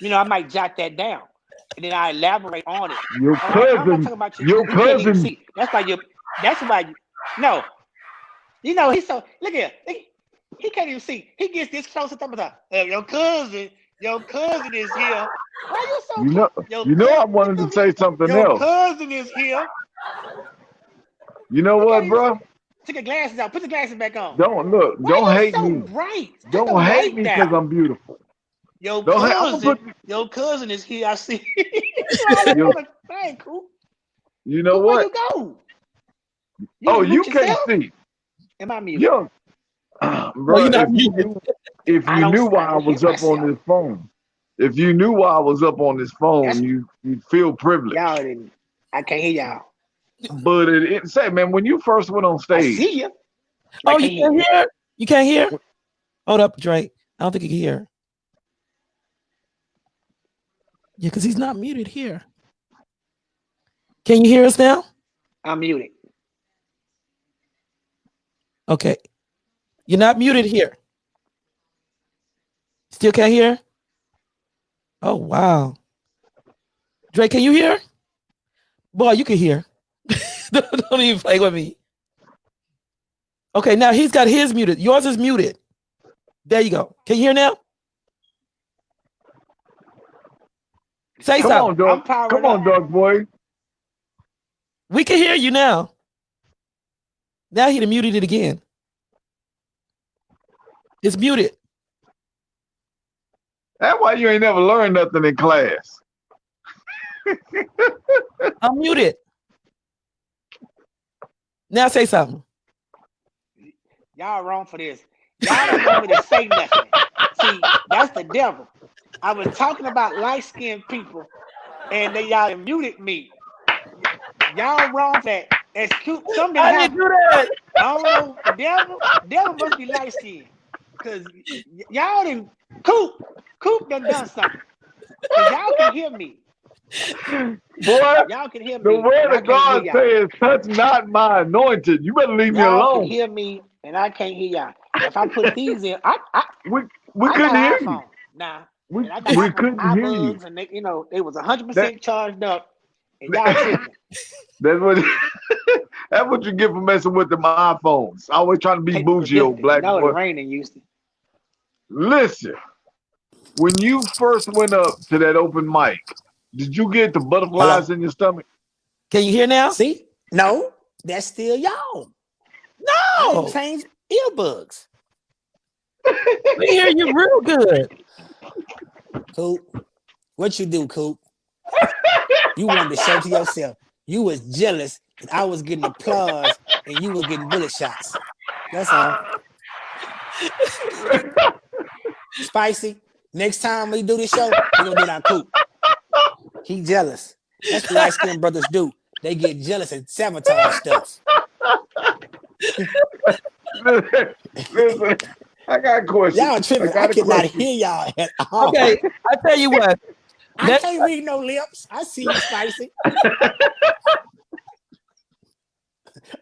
I might jot that down, and then I elaborate on it. Your I'm not cousin, talking about you. your You can't even cousin. see. That's why you. That's why you. No, he's so. Look here. He can't even see. He gets this close to the your cousin is here. Why you so close? I wanted to say something Your else. cousin is here. You know what, bro? Take your glasses out. Put the glasses back on. Don't look. Why Don't you hate so me. bright? Take Don't the hate white me down. because I'm beautiful. Your Don't cousin, your cousin is here. I see. Hey, cool. You know Where what? you go? You can't yourself? see. Am I muted? Yo, No, bro, you're not if you muted. knew, if I you don't- knew why I I don't was hear up on myself. this phone, if you knew why I was up on this phone, you'd feel privileged. Y'all didn't. I can't hear y'all. But it say, man, when you first went on I stage, see you. Oh, you can't hear? You can't hear? Hold up, Drake. I don't think he can hear. Yeah, because he's not muted here. Can you hear us now? I'm muted. Okay. You're not muted here. Still can't hear? Oh, wow. Drake, can you hear? Boy, you can hear. Don't even play with me. Okay, now he's got his muted. Yours is muted. There you go. Can you hear now? Say come something. on, dog. Come on, dog boy. We can hear you now. Now he done muted it again. It's muted. That's why you ain't never learned nothing in class. I'm muted. Now say something. Y'all wrong for this. Y'all don't want me to say nothing. See, that's the devil. I was talking about light-skinned people, and y'all muted me. Y'all wrong for that. It's cute. Something I happened. didn't do that. I don't know. The devil must be light-skinned. Because y'all didn't. Coop done something. Because y'all can hear me. Boy, Y'all can hear me. the word and I of can't God hear y'all. says, touch not my anointed. You better leave me Y'all can alone. hear me, and I can't hear y'all. If I put these in, We I couldn't got hear an you. iPhone now, We and I got couldn't hear you. iBugs, and they was 100% That- charged up, and y'all tripping. That's what that's what you get for messing with them iPhones. Always trying to be Technical bougie, old difficulty. black It's boy. raining, Houston. Listen, when you first went up to that open mic, did you get the butterflies in your stomach? Can you hear now? See? No, that's still y'all. I didn't No. change earbuds. We hear you real good. Coop, what you do, Coop? You wanted to show to yourself. You was jealous that I was getting applause and you was getting bullet shots. That's all. Spicy. Next time we do this show, we're gonna do it on Coop. He jealous. That's what light-skinned brothers do. They get jealous and sabotage stuff. Listen, I got a question. Y'all tripping. I cannot hear y'all at all. Okay, I tell you what. I can't read no lips. I see you, Spicy.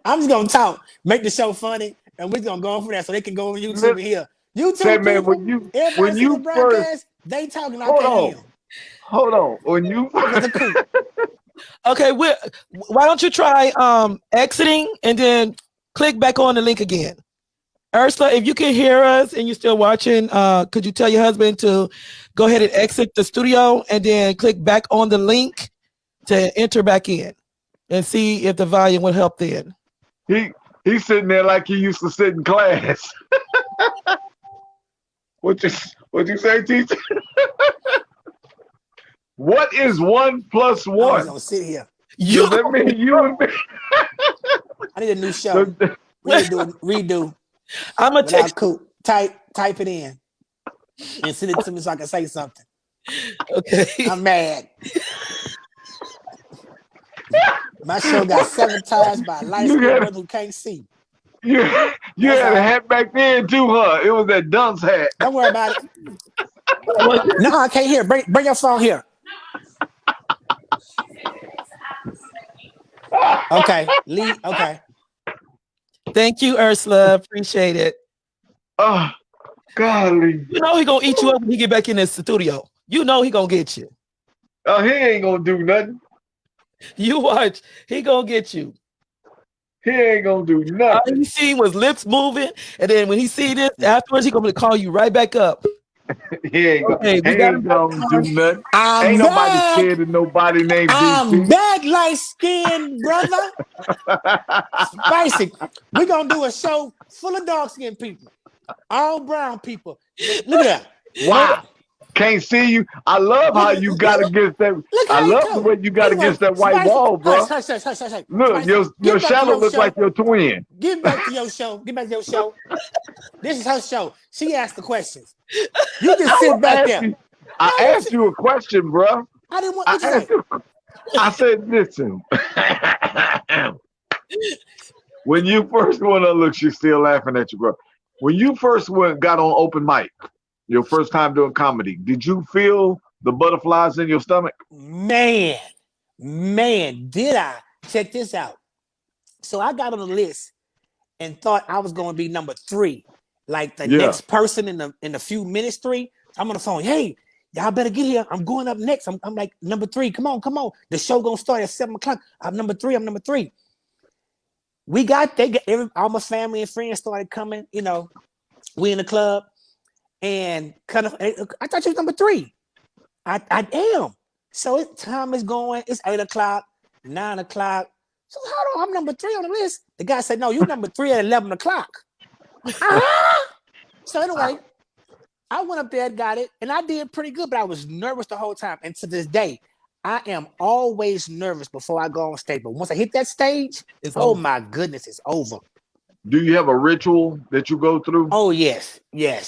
I'm just gonna talk, make the show funny, and we're gonna go on from there so they can go on YouTube and hear. YouTube Say, man, people, everybody see the broadcast, they talking, I can't hear them. Hold on. When you Because of Coop. Okay, why don't you try exiting and then click back on the link again? Ursula, if you can hear us and you're still watching, could you tell your husband to go ahead and exit the studio and then click back on the link to enter back in and see if the volume will help then? He's sitting there like he used to sit in class. What you say, teacher? What is 1 plus 1? I was gonna sit here. Does that mean you and me? I need a new show. We need to do a redo. I'm gonna text Coop. Type it in and send it to me so I can say something. Okay. I'm mad. My show got sabotaged by a light-skinned brother who can't see. You had a hat back then too, huh? It was that dunce hat. Don't worry about it. No, I can't hear. Bring your phone here. Okay, Lee. Okay. Thank you, Ursula. Appreciate it. Oh, golly. You know he gonna eat you up when he get back in the studio. You know he gonna get you. Oh, he ain't gonna do nothing. You watch. He gonna get you. He ain't gonna do All nothing. he seen was lips moving, and then when he see this afterwards, he gonna call you right back up. He ain't Okay, we got him back gonna do on. nothing. I'm Ain't nobody back. scared of nobody named I'm DC. back, light skinned brother. Spicy. We're gonna do a show full of dark skinned people, all brown people. Look at that. Wow. Can't see you. I love how you got Look, against that. look I how he love the come. way you got Anyway, against that white Spicy, wall, bro. hush. Look, Spicy, your get back to shadow your looks like show. your twin. Get back to your show. This is her show. She asked the questions. You just sit back there. I asked you a question, bro. I didn't want what you say. I said, listen. When you first went on, look, she's still laughing at you, bro. When you first got on open mic, your first time doing comedy, did you feel the butterflies in your stomach? Man, did I? Check this out. So I got on the list and thought I was going to be number 3, like the next person in the few minutes 3. I'm on the phone. Hey, y'all better get here. I'm going up next. I'm like number 3. Come on. The show gonna start at 7:00. I'm number 3. All my family and friends started coming. You know, we in the club and kind of. I thought you was number 3. I am. So time is going. It's 8:00, 9:00. So hold on, I'm number 3 on the list. The guy said, "No, you're number 3 at 11:00." So anyway, I went up there and got it, and I did pretty good, but I was nervous the whole time. And to this day, I am always nervous before I go on stage. But once I hit that stage, my goodness, it's over. Do you have a ritual that you go through? Oh yes,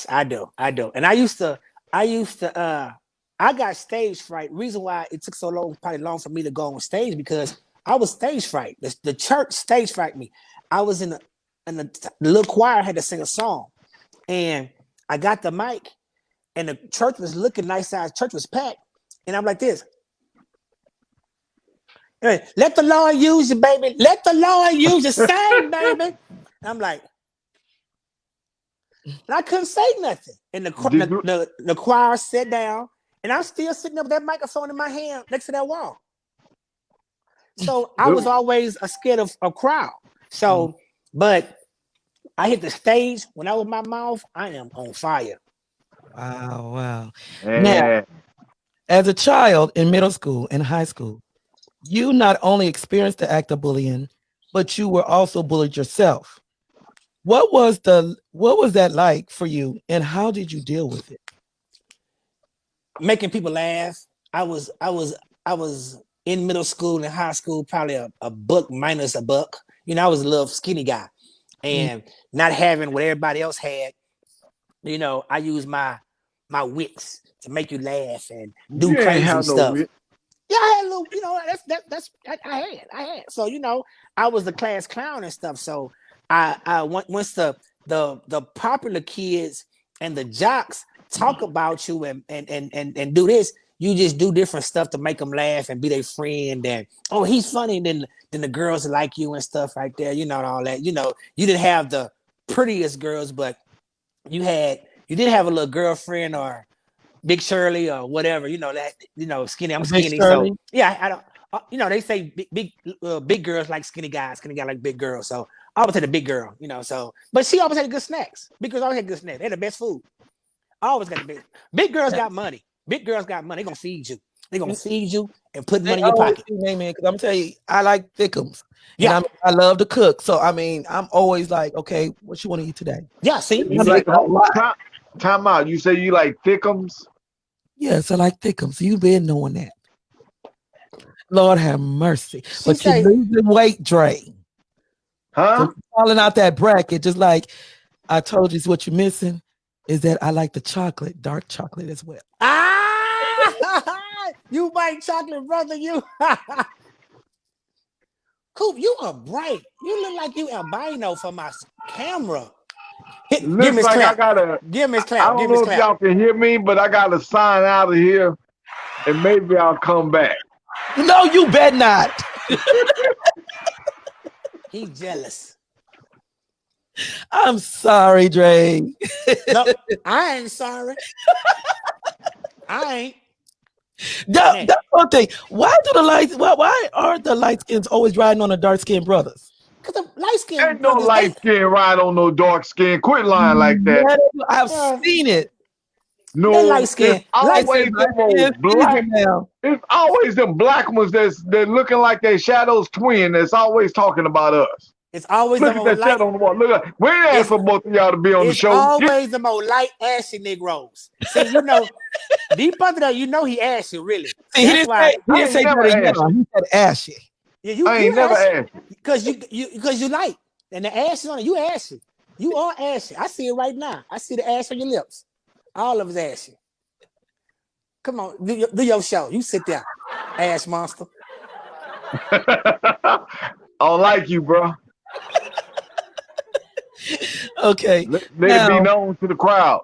I do. And I got stage fright. Reason why it took so long for me to go on stage because I was stage fright. The church stage fright me. I was in the little choir, had to sing a song, and I got the mic, and the church was looking nice size. Church was packed, and I'm like this. Hey, let the Lord use you, baby. Let the Lord use you, sing, baby. And I'm like, and I couldn't say nothing. And the choir sat down, and I'm still sitting up with that microphone in my hand next to that wall. So I was always scared of a crowd. So, but I hit the stage when I was my mouth, I am on fire. Wow. Yeah. Now, as a child in middle school and high school, you not only experienced the act of bullying, but you were also bullied yourself. What was that like for you, and how did you deal with it? Making people laugh. I was in middle school and high school, probably a buck minus a buck. You know, I was a little skinny guy, and not having what everybody else had. You know, I use my wits to make you laugh and do crazy stuff. Yeah, I had a little, you know, I had. So, you know, I was the class clown and stuff. So I once the popular kids and the jocks talk about you and do this, you just do different stuff to make them laugh and be their friend. And oh, he's funny. Then the girls like you and stuff right there, you know, and all that. You know, you didn't have the prettiest girls, but you did have a little girlfriend or Big Shirley or whatever, you know, that, you know, skinny. I'm skinny. So yeah, I don't, you know, they say big girls like skinny guys like big girls. So I always had a big girl, you know, so, but she always had good snacks. Big girls always had good snacks. They had the best food. I always got the big girls got money. Big girls got money. They're going to feed you. They're going to feed you and put money in your pocket. Amen. Because I'm telling you, I like thickums. Yeah. I love to cook. So, I mean, I'm always like, okay, what you want to eat today? Yeah, see? You like, time out. You say you like thickums? Yes, I like thickums. You've been knowing that. Lord have mercy. But you're losing weight, Dre. Huh? So falling out that bracket, just like I told you, what you're missing is that I like the chocolate, dark chocolate as well. You white chocolate, brother, you. Coop, you are bright. You look like you albino for my camera. Give me Looks his like I clap. gotta. Give me his I clap. don't Give me his know if clap. y'all can hear me, but I gotta sign out of here, and maybe I'll come back. No, you bet not. He jealous. I'm sorry, Dre. No, I ain't sorry. I ain't. That's one thing. Why are the light skins always riding on the dark skinned brothers? Cause the light skinned Ain't no brothers, light skin ride on no dark skin. Quit lying like that. Yeah, I've seen it. they No, light it's skin. It's always in them old black. season now. It's always them black ones they're looking like they Shadow's twin. That's always talking about us. It's always Look the at more that light. shadow on the wall. Look, we ain't asked It's for both of y'all to be on the it's show. always the more light ashy Negroes. See, deep under there, he ashy, really. See, That's why he I didn't ain't say never dirty asked young. you. He said ashy. yeah, I you ain't never ashy. asked you. Because you light. And the ash is on it. You ashy. You are ashy. I see it right now. I see the ash on your lips. All of it's ashy. Come on, do your show. You sit there, ash monster. I don't like you, bro. Okay. Let it be Now, known to the crowd.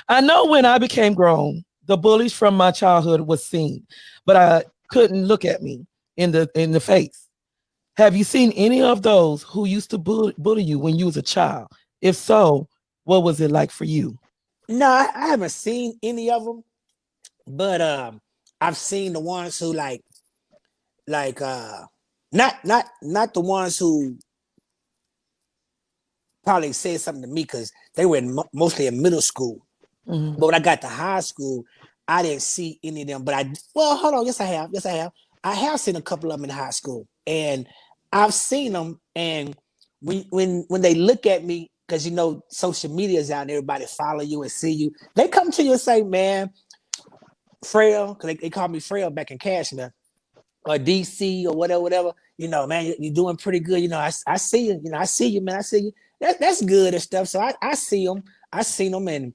I know when I became grown, the bullies from my childhood was seen, but I couldn't look at me in the face. Have you seen any of those who used to bully you when you was a child? If so, what was it like for you? No, I haven't seen any of them, but I've seen the ones who like not the ones who probably said something to me because they were mostly in middle school. Mhm. But when I got to high school, I didn't see any of them. But hold on. Yes, I have. Yes, I have. I have seen a couple of them in high school, and I've seen them. And when they look at me, because social media is out and everybody follow you and see you, they come to you and say, "Man, Frail," because they call me Frail back in Cashmere or DC or whatever. Man, you're doing pretty good. I see you. I see you, man. I see you. That's good and stuff. So I see them. I seen them, and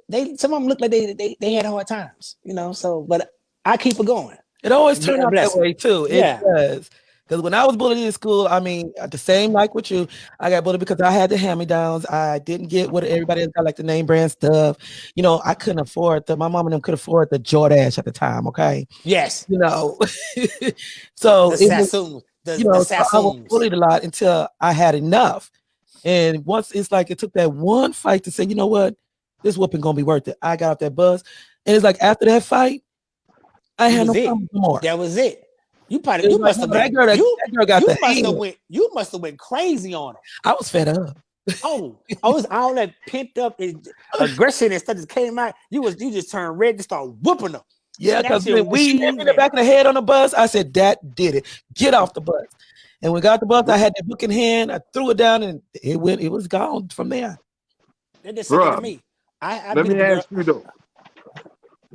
they some of them look like they had hard times, So, but I keep it going. It always turned out that Bless 'em. way too. It Yeah. does. Because when I was bullied in school, I mean, the same like with you, I got bullied because I had the hand-me-downs. I didn't get what everybody else got, like the name brand stuff. I couldn't afford my mom and them could afford the Jordache at the time. Okay, Yes. you know, so The it was, Sassoon. The so I was Sassoons. bullied a lot until I had enough. And once it's like it took that one fight to say, you know what, this whooping gonna be worth it. I got off that bus, and it's like after that fight, I had no problems more. That was it. You Like, must have no, been that girl got the you must have went crazy on them. I was fed up. I was all that pent up aggression and stuff that came out. You just turned red and start whooping them. Yeah, because when she hit me in the back of the head on the bus, I said, that did it. Get off the bus. And when we got the bus, I had the book in hand. I threw it down and it was gone from there. They just said that to me. Let me ask you though.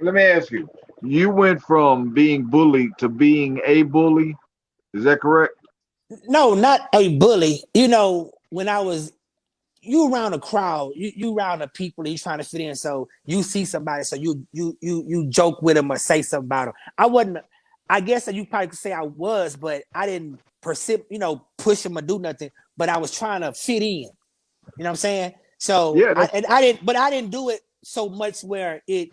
Let me ask you. You went from being bullied to being a bully. Is that correct? No, not a bully. When I was you around a crowd, you around the people, you trying to fit in. So you see somebody, so you joke with them or say something about them. I wasn't. I guess that you probably could say I was, but I didn't push them or do nothing. But I was trying to fit in. You know what I'm saying? So Yeah. I didn't do it so much where it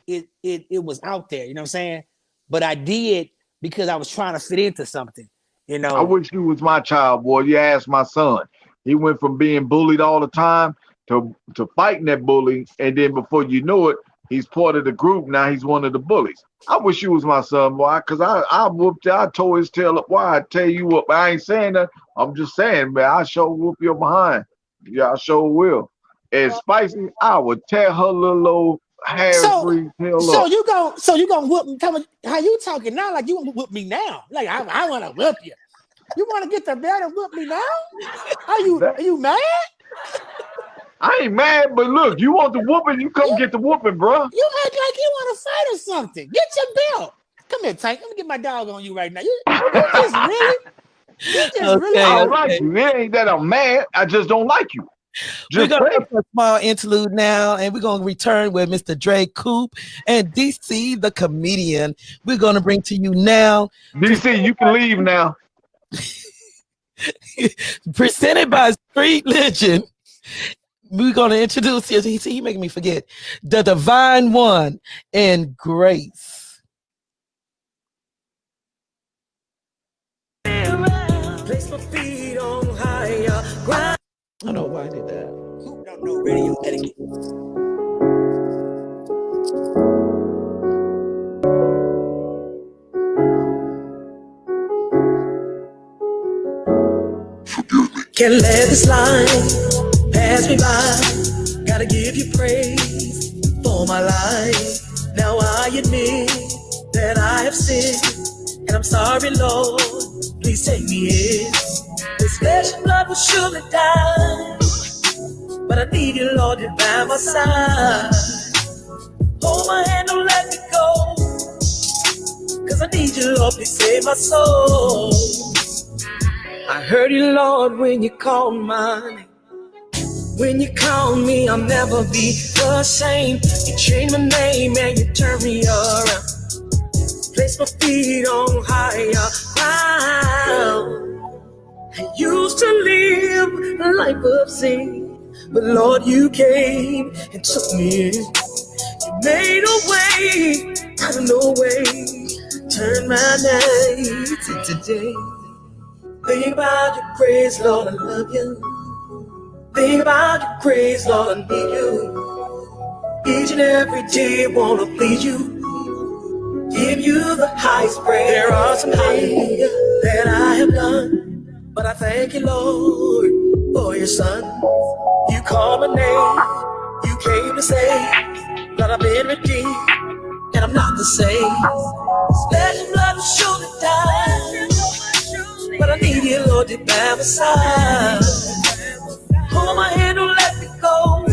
was out there. You know what I'm saying? But I did because I was trying to fit into something. I wish you was my child, boy. You asked my son. He went from being bullied all the time to fighting that bully, and then before you know it, he's part of the group. Now he's one of the bullies. I wish you was my son, boy, because I whooped you. I tore his tail up. Why? I tell you what, I ain't saying that. I'm just saying, man, I sure whoop your behind. Yeah, I sure will. And Spicy, I would tear her little old hair-free tail so up. you gonna whoop me? Tell me how you talking now? Like you want to whoop me now? Like I want to whoop you. You want to get the belt and whoop me now? Are you mad? I ain't mad, but look, you want the whooping, you come get the whooping, bro. You act like you want to fight or something. Get your belt. Come here, Tank. Let me get my dog on you right now. You just really. I don't like you. It ain't that I'm mad. I just don't like you. We're going to have a small interlude now, and we're going to return with Mr. Dre Coop and DC, the comedian. We're going to bring to you now. DC, you can leave now. Presented by Street Legend. We're going to introduce you. He making me forget. The Divine One and Grace. Place my feet on higher ground. I don't know why I did that. Who don't know radio etiquette? Can't let this line pass me by. Gotta give you praise for my life. Now I admit that I have sinned, and I'm sorry, Lord. Please take me in. This flesh and blood will surely die, but I need you, Lord, to by my side. Hold my hand, don't let me go, 'cause I need you, Lord, please save my soul. I heard you, Lord, when you called my name. When you call me, I'll never be the same. You changed my name and you turned me around. Place my feet on higher ground. I used to live a life of sin, but Lord, you came and took me in. You made a way out of no way. Turned my night into day. Think about your grace, Lord, I love you. Think about your grace, Lord, I need you. Each and every day, wanna please you. Give you the highest praise. There are some things that I have done, but I thank you, Lord, for your son. You called my name, you came to save. Lord, I've been redeemed, and I'm not the same. Flesh and blood will surely die, but I need you, Lord, to by my side. Hold my hand, don't let me go,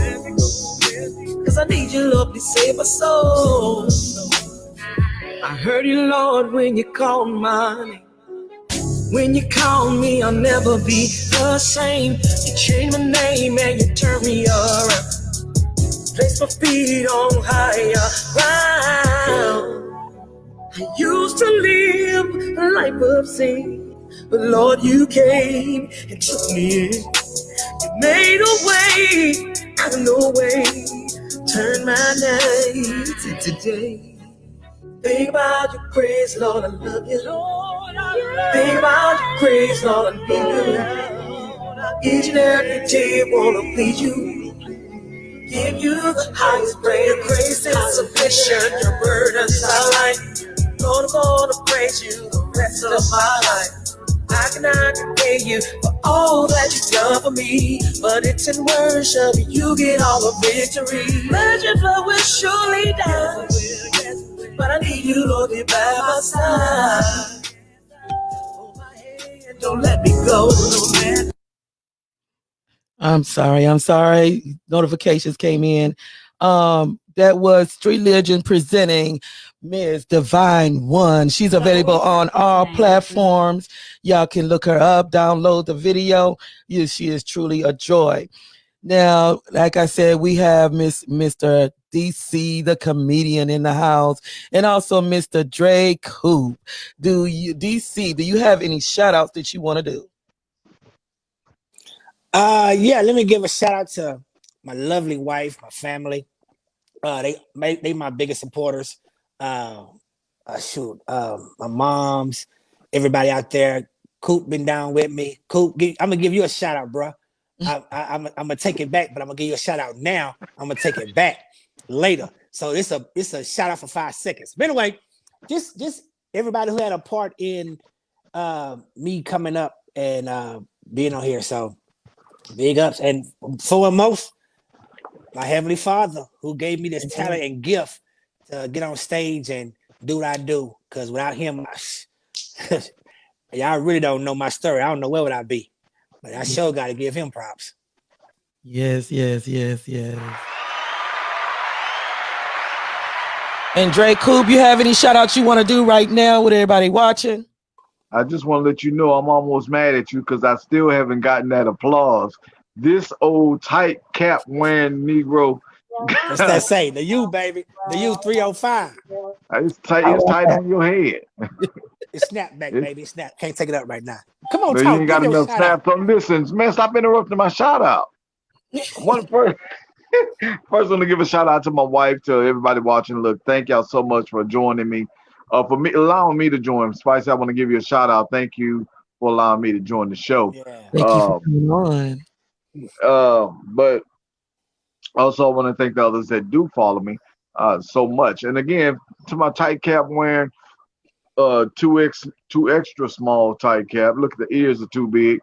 'cause I need you, Lord, to save my soul. I heard you, Lord, when you called my name. When you call me, I'll never be the same. You changed my name and you turned me around. Place my feet on higher ground. I used to live a life of sin, but Lord, you came and took me in. You made a way out of no way. Turned my night into day. Think about your grace, Lord, I love you. Think about your grace, Lord, I need you. Each and every day, wanna please you. Give you the highest praise. Your grace is sufficient, your burdens are light. Lord, I'm gonna praise you the rest of my life. I cannot repay you for all that you've done for me, but it's in worship you get all the victory. Legend flow will surely die, but I need you, Lord, to by my side. Hold my hand, don't let me go. I'm sorry. Notifications came in. That was Street Legend presenting Ms. Divine One. She's available on all platforms. Y'all can look her up, download the video. She is truly a joy. Now, like I said, we have Mr. DC, the comedian, in the house, and also Mr. Dre Coop. DC, do you have any shout outs that you want to do? Yeah, let me give a shout out to my lovely wife, my family. They my biggest supporters. My moms, everybody out there. Coop been down with me. Coop, I'm gonna give you a shout out, bro. I'm gonna take it back, but I'm gonna give you a shout out now. I'm gonna take it back later. So it's a shout out for 5 seconds. But anyway, just everybody who had a part in me coming up and being on here. So big ups, and foremost, my Heavenly Father who gave me this talent and gift to get on stage and do what I do. Because without him, y'all really don't know my story. I don't know where would I be. But I sure got to give him props. Yes. And Dre Coop, you have any shout outs you want to do right now with everybody watching? I just want to let you know I'm almost mad at you because I still haven't gotten that applause. This old tight cap wearing Negro. What's that say? The U, baby. The U 305. It's tight on your head. It's snapback, baby. It's snap. Can't take it up right now. Come on, But you talk. ain't Give got your enough shout out. snaps on this. And man, stop interrupting my shout out. First, want to give a shout out to my wife, to everybody watching. Look, thank y'all so much for joining me, for me allowing me to join. Spicy, I want to give you a shout out. Thank you for allowing me to join the show. Yeah. Thank you for coming on. But also, I want to thank the others that do follow me so much. And again, to my tight cap wearing, two extra small tight cap. Look, the ears are too big.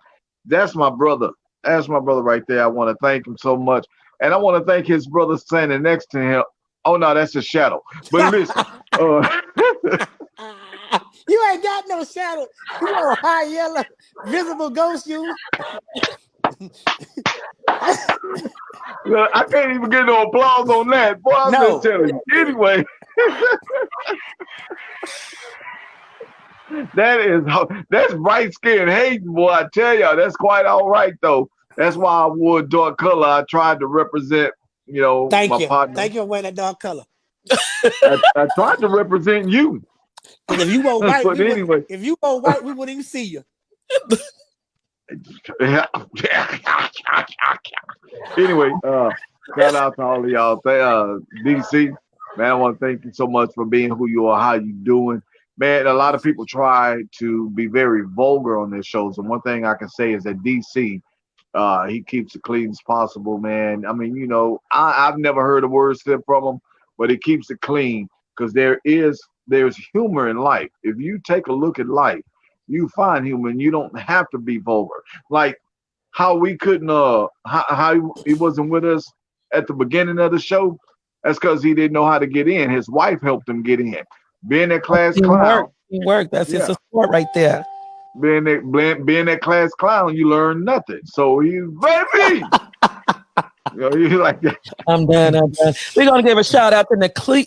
That's my brother. That's my brother right there. I want to thank him so much. And I want to thank his brother standing next to him. Oh no, that's a shadow. But listen, you ain't got no shadow. You know, high yellow, visible ghost you. look, I can't even get no applause on that. Boy, I'm No. just telling you. Anyway, that's bright skin hate, boy. I tell y'all, that's quite all right though. That's why I wore dark color. I tried to represent, Thank my you. partner. Thank you for wearing that dark color. I tried to represent you. Because if you were white, But anyway. We wouldn't even see you. Anyway, shout out to all of y'all. DC, man, I want to thank you so much for being who you are, how you doing. Man, a lot of people try to be very vulgar on their shows. And one thing I can say is that DC, he keeps it clean as possible, man. I mean, I've never heard a word said from him, but he keeps it clean because there's humor in life. If you take a look at life, you find humor, and you don't have to be vulgar. Like how we couldn't, how he wasn't with us at the beginning of the show. That's because he didn't know how to get in. His wife helped him get in. Being that class clown. Teamwork. That's Yeah. it's a sport right there. Being that class clown, you learn nothing. So he's baby. He's like that. I'm done. We're gonna give a shout out to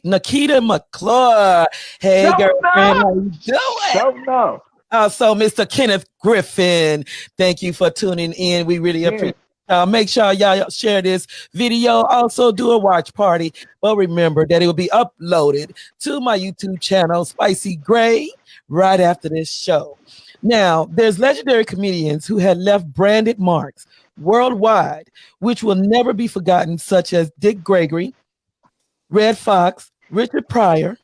Nikita McClure. Hey, Show girlfriend, enough. how you doing? Show enough. Also, Mr. Kenneth Griffin, thank you for tuning in. We really appreciate it. Make sure y'all share this video. Also, do a watch party. But remember that it will be uploaded to my YouTube channel, Spicy Gray, right after this show. Now, there's legendary comedians who had left branded marks worldwide, which will never be forgotten, such as Dick Gregory, Red Fox, Richard Pryor,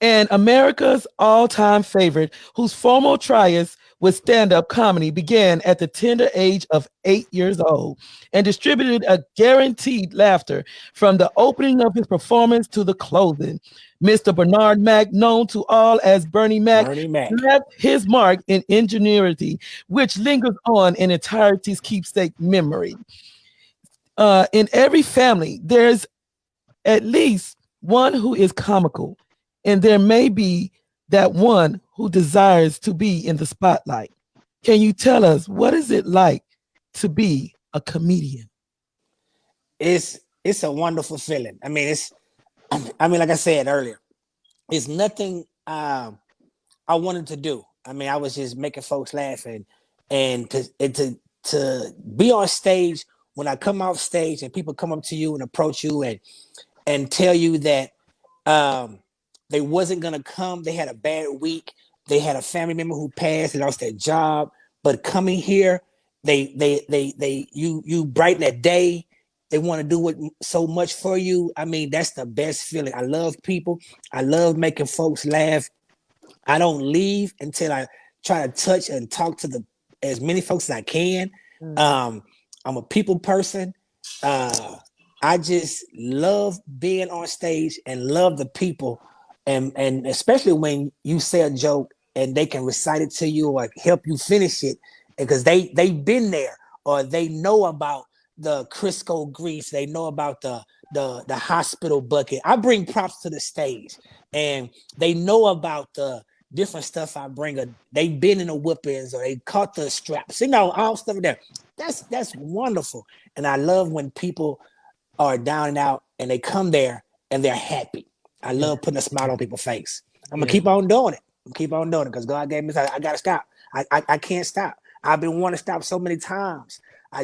and America's all-time favorite, whose formal trials with stand-up comedy began at the tender age of 8 years old and distributed a guaranteed laughter from the opening of his performance to the closing. Mr. Bernard Mac, known to all as Bernie Mac, left his mark in ingenuity, which lingers on in entirety's keepsake memory. In every family, there's at least one who is comical, and there may be that one who desires to be in the spotlight. Can you tell us what is it like to be a comedian? It's a wonderful feeling. I mean, like I said earlier, it's nothing I wanted to do. I mean, I was just making folks laugh, and to be on stage. When I come off stage and people come up to you and approach you and tell you that they wasn't gonna come, they had a bad week, they had a family member who passed, they lost their job, but coming here, you brighten that day. They want to do it so much for you. I mean, that's the best feeling. I love people. I love making folks laugh. I don't leave until I try to touch and talk to as many folks as I can. I'm a people person. I just love being on stage and love the people, and especially when you say a joke and they can recite it to you or help you finish it because they've been there or they know about the Crisco grease, they know about the hospital bucket. I bring props to the stage, and they know about the different stuff I bring. They've been in the whippings or they caught the straps, all stuff there. That's wonderful, and I love when people are down and out and they come there and they're happy. I love putting a smile on people's face. I'm gonna keep on doing it. Because God gave me. I gotta stop. I can't stop. I've been wanting to stop so many times. I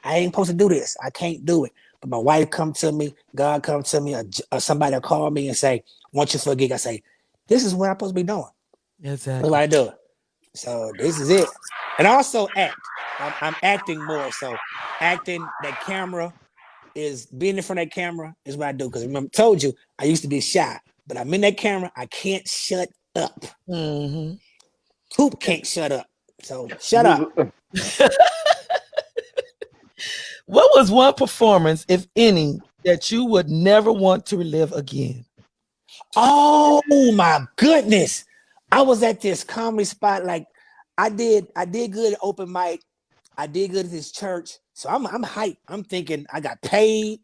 ain't supposed to do this. I can't do it. But my wife come to me, God come to me, or somebody will call me and say, "Want you for a gig?" I say, "This is what I'm supposed to be doing. That's what Exactly. I do. So this is it. And I also act. I'm acting more. So acting, that camera is being in front of that camera is what I do. Because remember, I told you I used to be shy, but I'm in that camera. I can't shut up. Hmm. Coop can't shut up. So shut up. What was one performance, if any, that you would never want to relive again? Oh my goodness. I was at this comedy spot. Like I did good at open mic. I did good at this church. So I'm hyped. I'm thinking I got paid.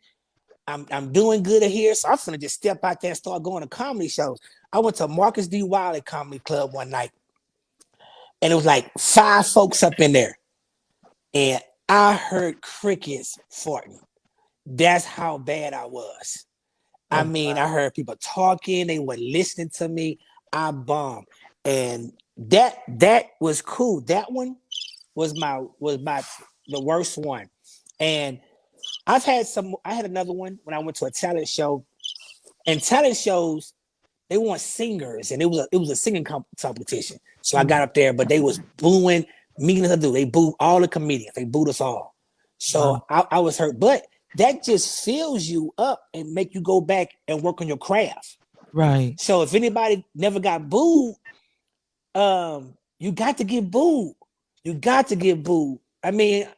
I'm doing good here. So I'm gonna just step out there and start going to comedy shows. I went to Marcus D. Wiley Comedy Club one night, and it was like 5 folks up in there. And I heard crickets farting. That's how bad I was. I Oh, mean, I heard people talking, they were listening to me. I bombed. And that was cool. That one was my the worst one. And I had another one when I went to a talent show. And talent shows, they want singers, and it was a singing competition. So I got up there, but they was booing me and do. They booed all the comedians. They booed us all. wow. So I was hurt, but that just fills you up and make you go back and work on your craft. Right. So if anybody never got booed, you got to get booed. You got to get booed. I mean,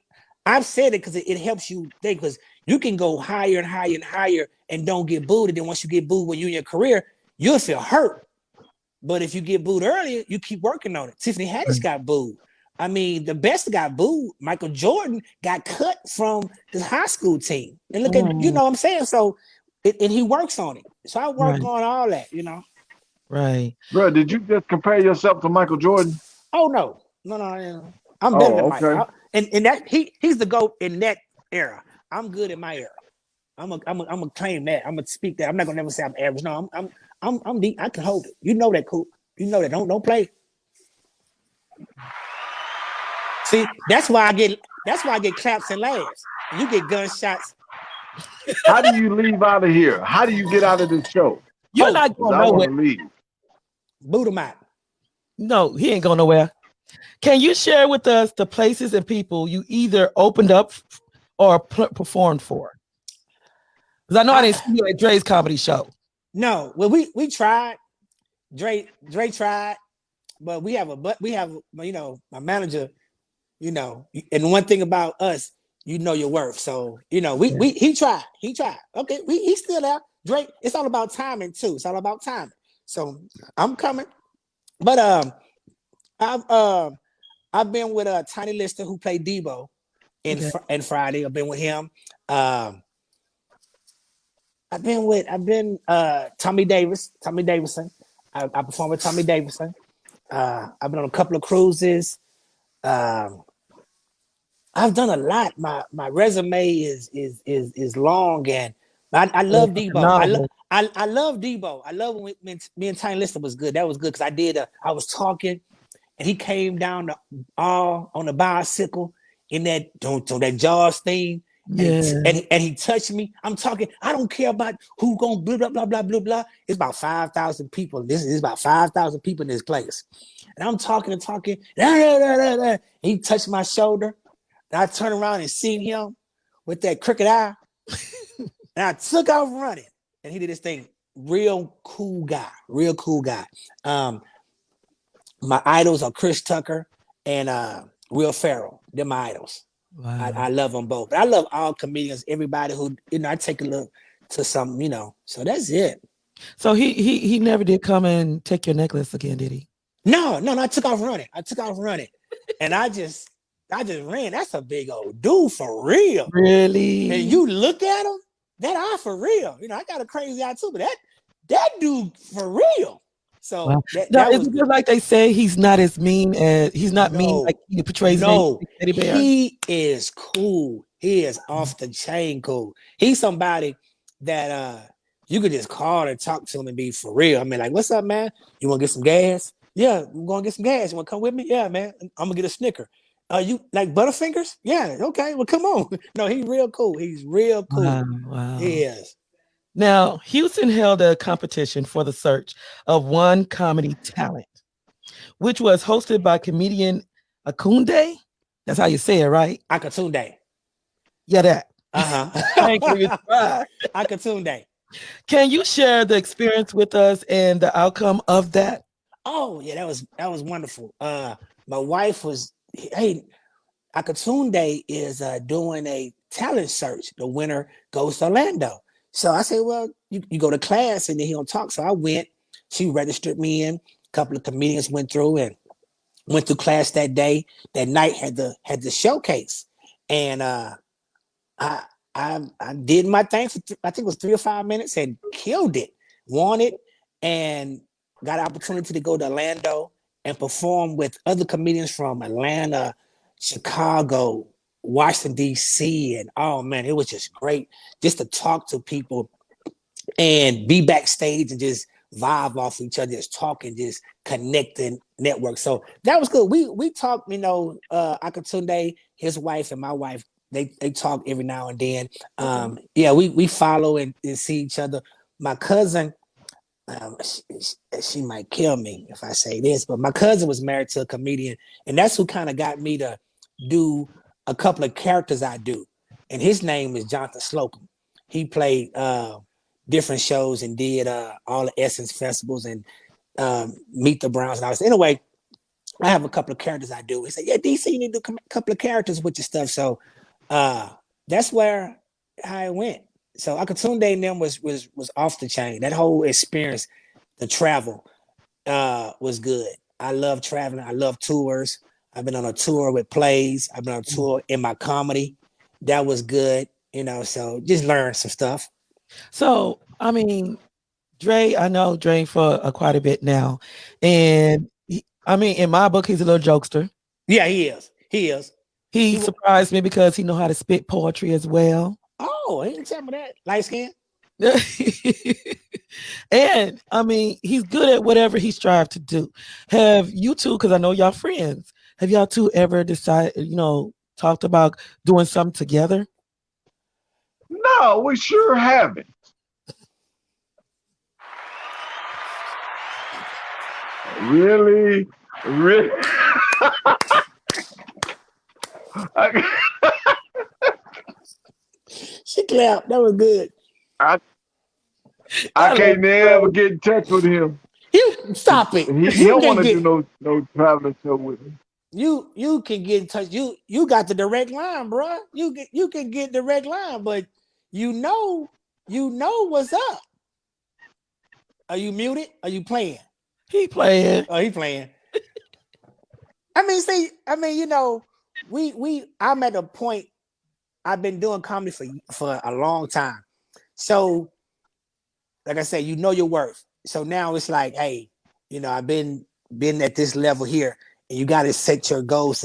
I've said it because it helps you think, because you can go higher and higher and higher and don't get booed. And then once you get booed when you're in your career, you'll feel hurt. But if you get booed earlier, you keep working on it. Tiffany Haddish got booed. I mean, the best got booed. Michael Jordan got cut from his high school team. And look at, you know what I'm saying? So, and he works on it. So I work Right. on all that, you know. Right. Bro, did you just compare yourself to Michael Jordan? Oh no. I'm better than Oh, Mike. okay. And that he's the GOAT in that era. I'm good in my era. I'm gonna claim that. I'm gonna speak that. I'm not gonna never say I'm average. No, I'm deep. I can hold it. You know that, Coop. You know that. Don't play. See, that's why I get claps and laughs. You get gunshots. How do you leave out of here? How do you get out of this show? You're Hope. not Because going I want nowhere. to leave. Boot him out. No, he ain't going nowhere. Can you share with us the places and people you either opened up or performed for? Because I know I didn't see you at Dre's comedy show. No, well, we tried. Dre tried, but we have my manager, and one thing about us, your worth. So, he tried. Okay, he's still there. Dre, it's all about timing too. It's all about timing. So I'm coming. But I've been with Tiny Lister, who played Debo in Friday. I've been with him. I've been Tommy Davison. I performed with Tommy Davison. I've been on a couple of cruises. I've done a lot. My resume is long, and I love Debo. I love Debo. I love when me and Tiny Lister was good. That was good because I was talking, and he came down on the bicycle in that Jaws theme. Yeah. And he touched me. I'm talking. I don't care about who gonna blah blah blah blah blah blah. It's about 5,000 people. This is about 5,000 people in this place. And I'm talking and talking. And he touched my shoulder. And I turned around and seen him with that crooked eye. And I took off running. And he did this thing. Real cool guy. My idols are Chris Tucker and Will Ferrell. They're my idols. Wow. I love them both. But I love all comedians, everybody who, I take a look to some, so that's it. So he never did come and take your necklace again, did he? No, I took off running. And I just ran. That's a big old dude for real. Really? And you look at him, that eye for real. I got a crazy eye too, but that dude for real. So wow. that is it just like they say he's not as mean as mean like he portrays? No, he is cool. He is off the chain cool. He's somebody that you could just call and talk to him and be for real. I mean, like, what's up, man? You want to get some gas? Yeah, I'm going to get some gas. You want to come with me? Yeah, man. I'm going to get a Snicker. You like Butterfingers? Yeah, okay. Well, come on. No, he's real cool. He's real cool. Wow. He is. Now, Houston held a competition for the search of one comedy talent. which was hosted by comedian Akunde. That's how you say it, right? Akatunde. Yeah, that. Uh-huh. Thank you. Akatunde. Can you share the experience with us and the outcome of that? Oh, yeah, that was wonderful. My wife was, hey, Akatunde is doing a talent search. The winner goes to Orlando. So I said, well, you go to class and then he don't talk. So I went. She registered me in. A couple of comedians went through and went through class that day. That night had the showcase, and I I did my thing for I think it was 3 or 5 minutes and killed it. Won it and got an opportunity to go to Orlando and perform with other comedians from Atlanta, Chicago, Washington D.C. and oh man, it was just great just to talk to people and be backstage and just vibe off each other, just talking, just connecting, network. So that was good. We talked, Akatunde, his wife, and my wife. They talk every now and then. Yeah, we follow and see each other. My cousin, she might kill me if I say this, but my cousin was married to a comedian, and that's who kind of got me to do a couple of characters I do. And his name is Jonathan Slocum. He played different shows and did all the Essence festivals and Meet the Browns and all this. Anyway, I have a couple of characters I do. He said, "Yeah, DC, you need to do a couple of characters with your stuff." So that's where I went. So Akatunde and them was off the chain. That whole experience, the travel, was good. I love traveling. I love tours. I've been on a tour with plays. I've been on a tour in my comedy. That was good. So just learn some stuff. So, I mean, Dre, I know Dre for quite a bit now. And in my book, he's a little jokester. Yeah, he is. He is. He surprised me because he know how to spit poetry as well. Oh, he didn't tell me that. Light skin. And he's good at whatever he strived to do. Have you two, because I know y'all friends, have y'all two ever decided, talked about doing something together? No, we sure haven't. Really? She clapped. That was good. I can't never get in touch with him. You stop it. He don't want to do no traveling show with me. You can get in touch. You got the direct line, bro. You can get direct line, but you know what's up. Are you muted? Are you playing? He playing. Oh, he playing. I'm at a point. I've been doing comedy for a long time. So, like I said, you know your worth. So now it's like, hey, I've been at this level here, and you got to set your goals.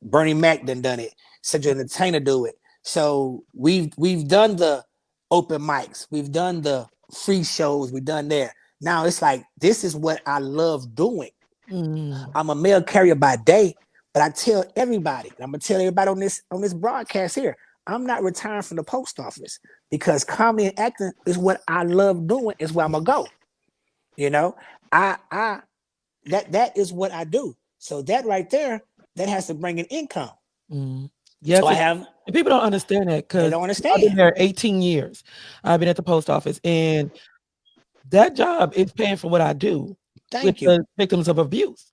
Bernie Mac done it. Such an entertainer do it. So we've done the open mics. We've done the free shows. We've done there. Now it's like, this is what I love doing. I'm a mail carrier by day, but I tell everybody, and I'm gonna tell everybody on this broadcast here, I'm not retiring from the post office because comedy and acting is what I love doing. Is where I'm gonna go. That is what I do. So that right there, that has to bring an income. Yes, so I have. And people don't understand that because they don't understand. I've been there 18 years. I've been at the post office, and that job is paying for what I do with the victims of abuse.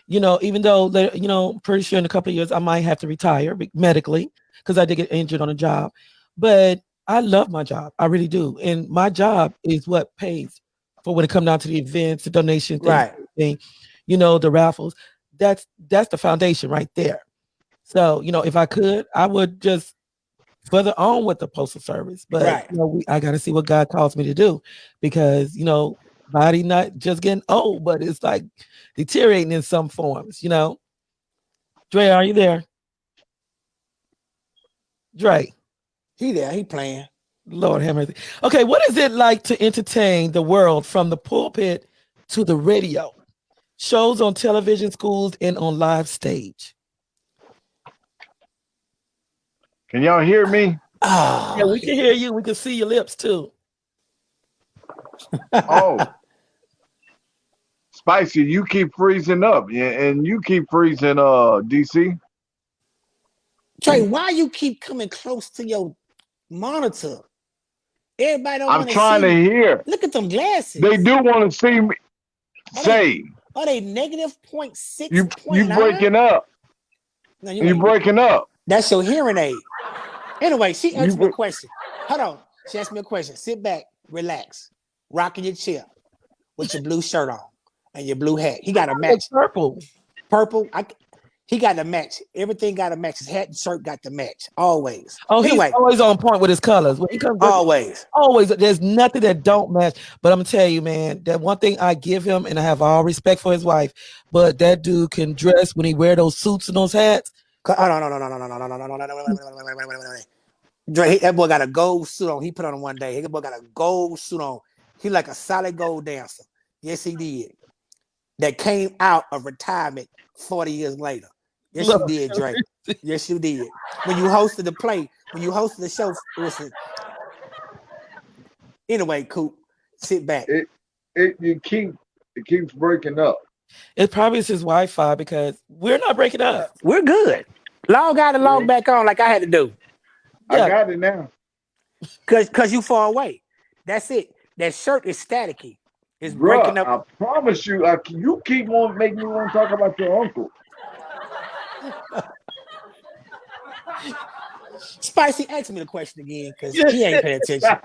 Even though pretty sure in a couple of years I might have to retire medically because I did get injured on a job. But I love my job. I really do. And my job is what pays for when it comes down to the events, the donations, right? The raffles. That's the foundation right there. So, if I could, I would just further on with the postal service. But right. I got to see what God calls me to do because, body not just getting old, but it's like deteriorating in some forms, Dre, are you there? Dre. He there, he playing. Lord have mercy. Okay, what is it like to entertain the world from the pulpit to the radio? Shows on television, schools, and on live stage. Can y'all hear me? Yeah, we can hear you. We can see your lips too. Oh. Spicy, you keep freezing up, and you keep freezing, DC. Trey, why you keep coming close to your monitor? Everybody don't I'm want to trying to see. hear. Look at them glasses. They do want to see me. Say, are they negative 0.6, you 0.9? breaking up. No, You breaking up. That's your hearing aid. Anyway, she asked me a question. Hold on. She asked me a question. Sit back, relax, rocking your chair with your blue shirt on and your blue hat. He got a match. Purple. He got a match. Everything got a match. His hat and shirt got the match. Always. Oh, anyway, he's always on point with his colors. When he comes always. There's nothing that don't match. But I'm gonna tell you, man, that one thing I give him, and I have all respect for his wife, but that dude can dress when he wear those suits and those hats. No. Dre, that boy got a gold suit on. He put on one day. That boy got a gold suit on. He like a solid gold dancer. Yes, he did. That came out of retirement 40 years later. Yes, you did, Dre. Yes, you did. When you hosted the play, when you hosted the show, listen. Anyway, Coop, sit back. It keeps breaking up. It probably is his Wi-Fi because we're not breaking up. We're good. Log out and log back on like I had to do. Yeah. I got it now. Cause you far away. That's it. That shirt is staticky. It's breaking up. I promise you, you keep on making me want to talk about your uncle. Spicy, ask me the question again because he ain't paying attention.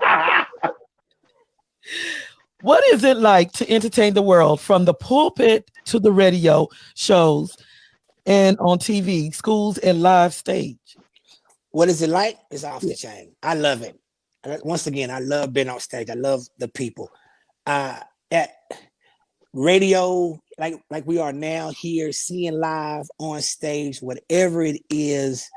What is it like to entertain the world from the pulpit to the radio shows and on TV, schools, and live stage? What is it like? It's off the chain. I love it. Once again, I love being on stage. I love the people. At radio, like we are now here, seeing live on stage, whatever it is,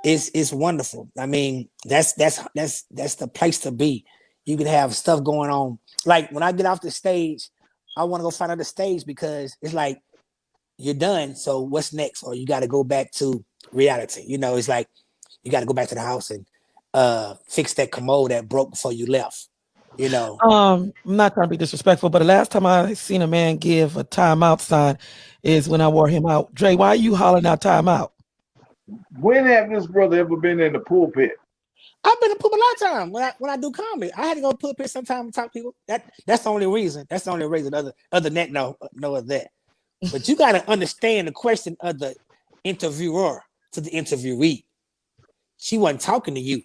it's wonderful. I mean, that's the place to be. You can have stuff going on. Like when I get off the stage, I want to go find out the stage because it's like you're done. So what's next? Or you got to go back to reality. You know, it's like you got to go back to the house and fix that commode that broke before you left. You know, I'm not trying to be disrespectful, but the last time I seen a man give a timeout sign is when I wore him out. Dre, why are you hollering out timeout? When have this brother ever been in the pulpit? I've been in the pulpit a lot of times when I do comedy. I had to go to the pulpit sometime and talk to people. That's the only reason. That's the only reason. Other than that, no of that. But you got to understand the question of the interviewer to the interviewee. She wasn't talking to you.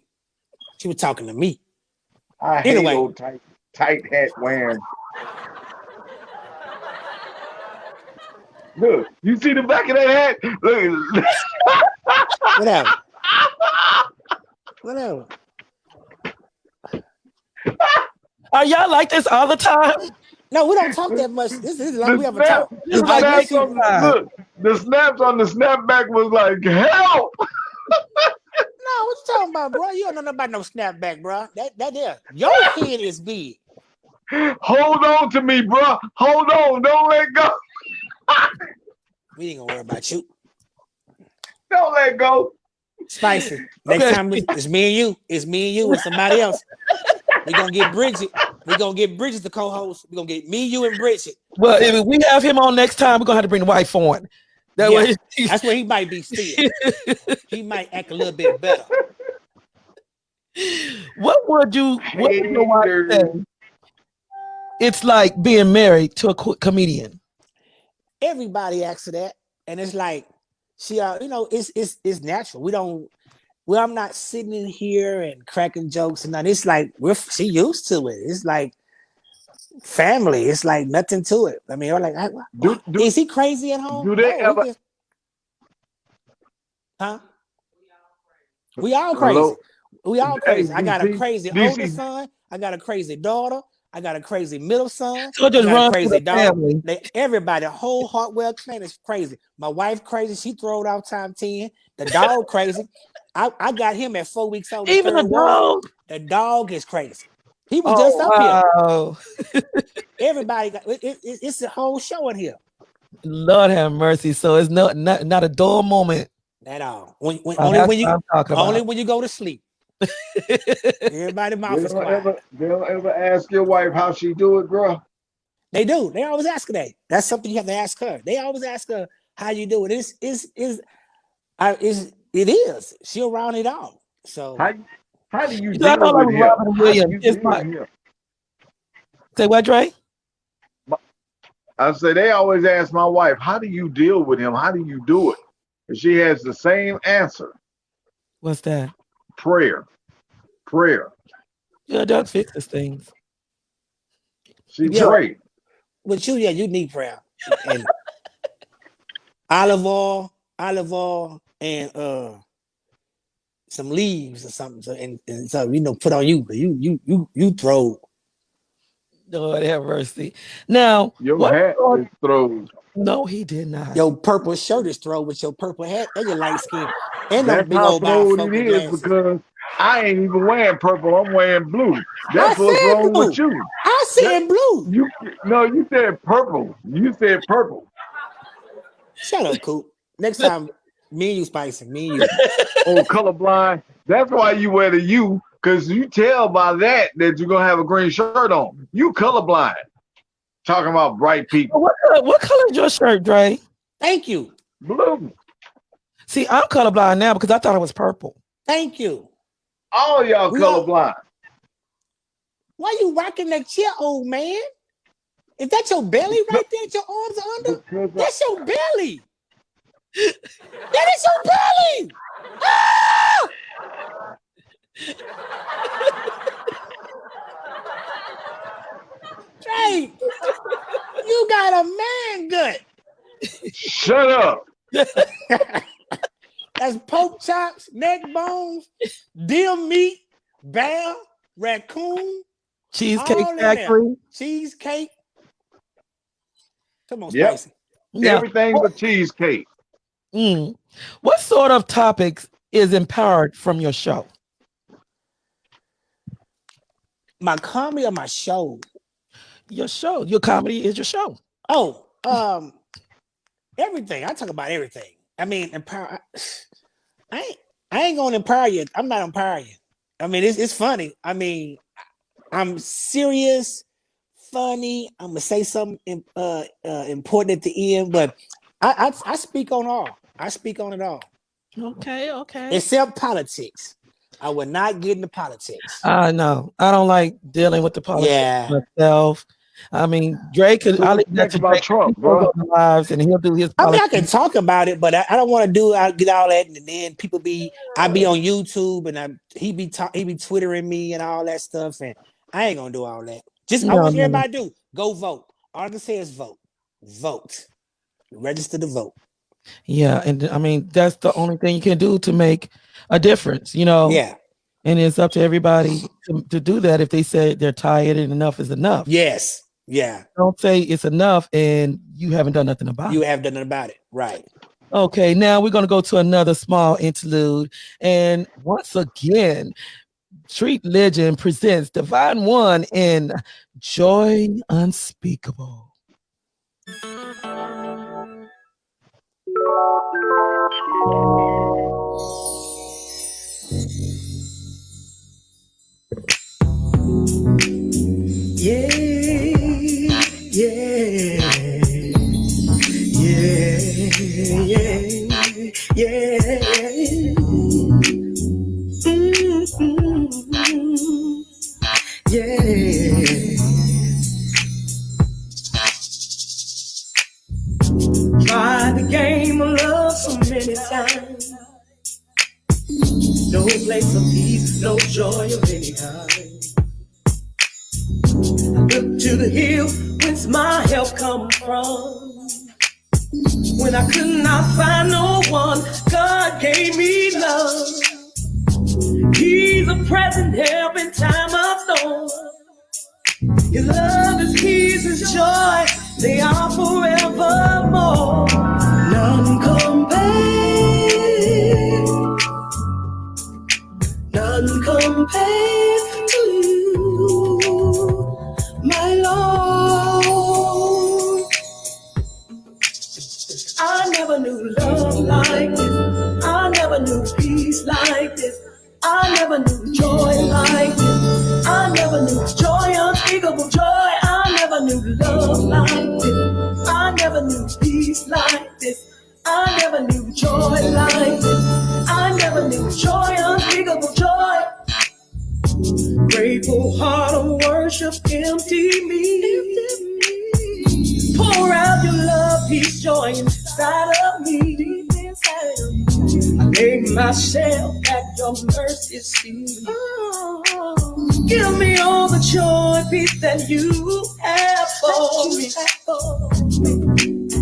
She was talking to me. I hate old tight hat wearing. Look, you see the back of that hat? Look. Whatever. Are y'all like this all the time? No, we don't talk that much. This is like we have a talk. The snaps on the snapback was like, help! No, what you talking about, bro? You don't know nothing about no snapback, bro. That there. Your head is big. Hold on to me, bro. Hold on. Don't let go. We ain't gonna worry about you. Don't let go. Spicy. Next time it's me and you. It's me and you and somebody else. We're gonna get Bridget. We're gonna get Bridget the co-host. We're gonna get me, you, and Bridget. Well, if we have him on next time, we're gonna have to bring the wife on. Way that's where he might be still. He might act a little bit better. What would your wife say? It's like being married to a comedian. Everybody asks her that, and it's like she, it's natural. I'm not sitting in here and cracking jokes and nothing. It's like she used to it. It's like family. It's like nothing to it. I mean, we're like, is he crazy at home? Do they ever? Huh? We all crazy. Hello? We all crazy. I got a crazy older son. I got a crazy daughter. I got a crazy middle son. So just run crazy daughter. Everybody, the whole Hartwell clan is crazy. My wife crazy. She throwed out time 10. The dog crazy. I got him at 4 weeks old. Even the dog. The dog is crazy. He was just up here. Everybody got it's a whole show in here. Lord have mercy. So it's not a dull moment at all. Only when you go to sleep. Everybody mouth is quiet. They'll ever ask your wife how she do it, bro? They do. They always ask her that. That's something you have to ask her. They always ask her how you do it. It is. She'll round it out. So how do you You know, I deal know like with him? Robin How do Williams. you It's deal my with him? say what, Dre? I say they always ask my wife, how do you deal with him? How do you do it? And she has the same answer. What's that? Prayer. Yeah, Doug fixes things. She Yeah. prayed. With you, you need prayer. And olive oil, and some leaves or something. So and so put on you. You throw. Lord have mercy. Now, Your hat is thrown. No, he did not. Your purple shirt is thrown with your purple hat and your light skin and them That's big how old thrown it bifocal is glasses. because I ain't even wearing purple. I'm wearing blue. That's what's said wrong blue. with you. I said blue. You said purple. You said purple. Shut up, Coop. Next time, me and you, Spicy. Me and you. Oh, colorblind. That's why you wear the U, because you tell by that you're gonna have a green shirt on. You colorblind. Talking about bright people. What color is your shirt, Dre? Thank you. Blue. See, I'm colorblind now because I thought it was purple. Thank you. All y'all colorblind. Why you rocking that chair, old man? Is that your belly right there that your arms are under? That's your belly. That is your belly. Ah! Trey, you got a man gut. Shut up. That's pork chops, neck bones, deer meat, bear, raccoon, Cheesecake Factory, cheesecake. Come on, Yep. Spicy. Now, everything but cheesecake. What sort of topics is empowered from your show? My comedy or my show? Your show. Your comedy is your show. Oh, everything. I talk about everything. I mean, empower. I ain't gonna empower you. I'm not empowering you. I mean, it's funny. I mean, I'm serious, funny. I'm gonna say something important at the end, but I speak on all. I speak on it all. Okay. Except politics. I would not get into politics. I know. I don't like dealing with the politics myself. I mean, Drake could. I leave that to about Drake. Trump, bro. Lives and he'll do his. I mean, I can talk about it, but I don't want to get all that, and then I be on YouTube, and he be twittering me and all that stuff, and I ain't gonna do all that. I want everybody to do go vote. All I can say is vote, register to vote. Yeah, and I mean that's the only thing you can do to make a difference, Yeah. And it's up to everybody to do that. If they say they're tired and enough is enough. Yes. Yeah. Don't say it's enough and you haven't done nothing about it. You haven't done nothing about it. Right. Okay, now we're going to go to another small interlude. And once again, Street Legend presents Divine One in Joy Unspeakable. Yeah. Tried the game of love so many times. No place of peace, no joy of any kind. Look to the hill, whence my help come from. When I could not find no one, God gave me love. He's a present help in time of storm. His love, His peace, His joy, they are forevermore. None compared to you, my Lord. I never knew love like this. I never knew peace like this. I never knew joy like this. I never knew joy, unspeakable joy. I never knew love Grateful heart of worship, empty me. Pour out your love, peace, joy inside of me. Deep inside of me. I gave myself at your mercy seat. Give me all the joy, peace that you have for me.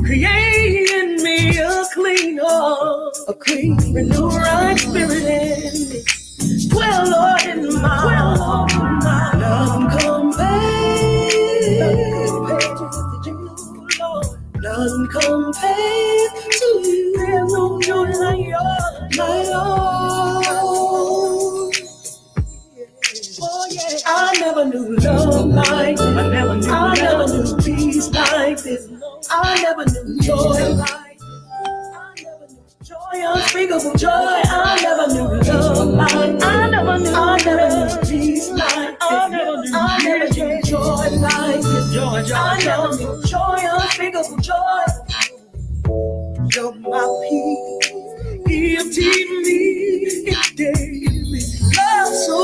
Create in me a clean heart, renew right spirit in me. Well, Lord, in my heart, none compares to you, Lord. None compares to you. There's no joy like yours, my Lord. Oh yeah, I never knew love like this. I never knew peace like this. I never knew joy like this. I never knew joy, unspeakable joy. I never knew love like this. I never knew peace like this. I never knew joy like this. I never knew joy, unspeakable joy. You're my peace, empty me, daily. Love so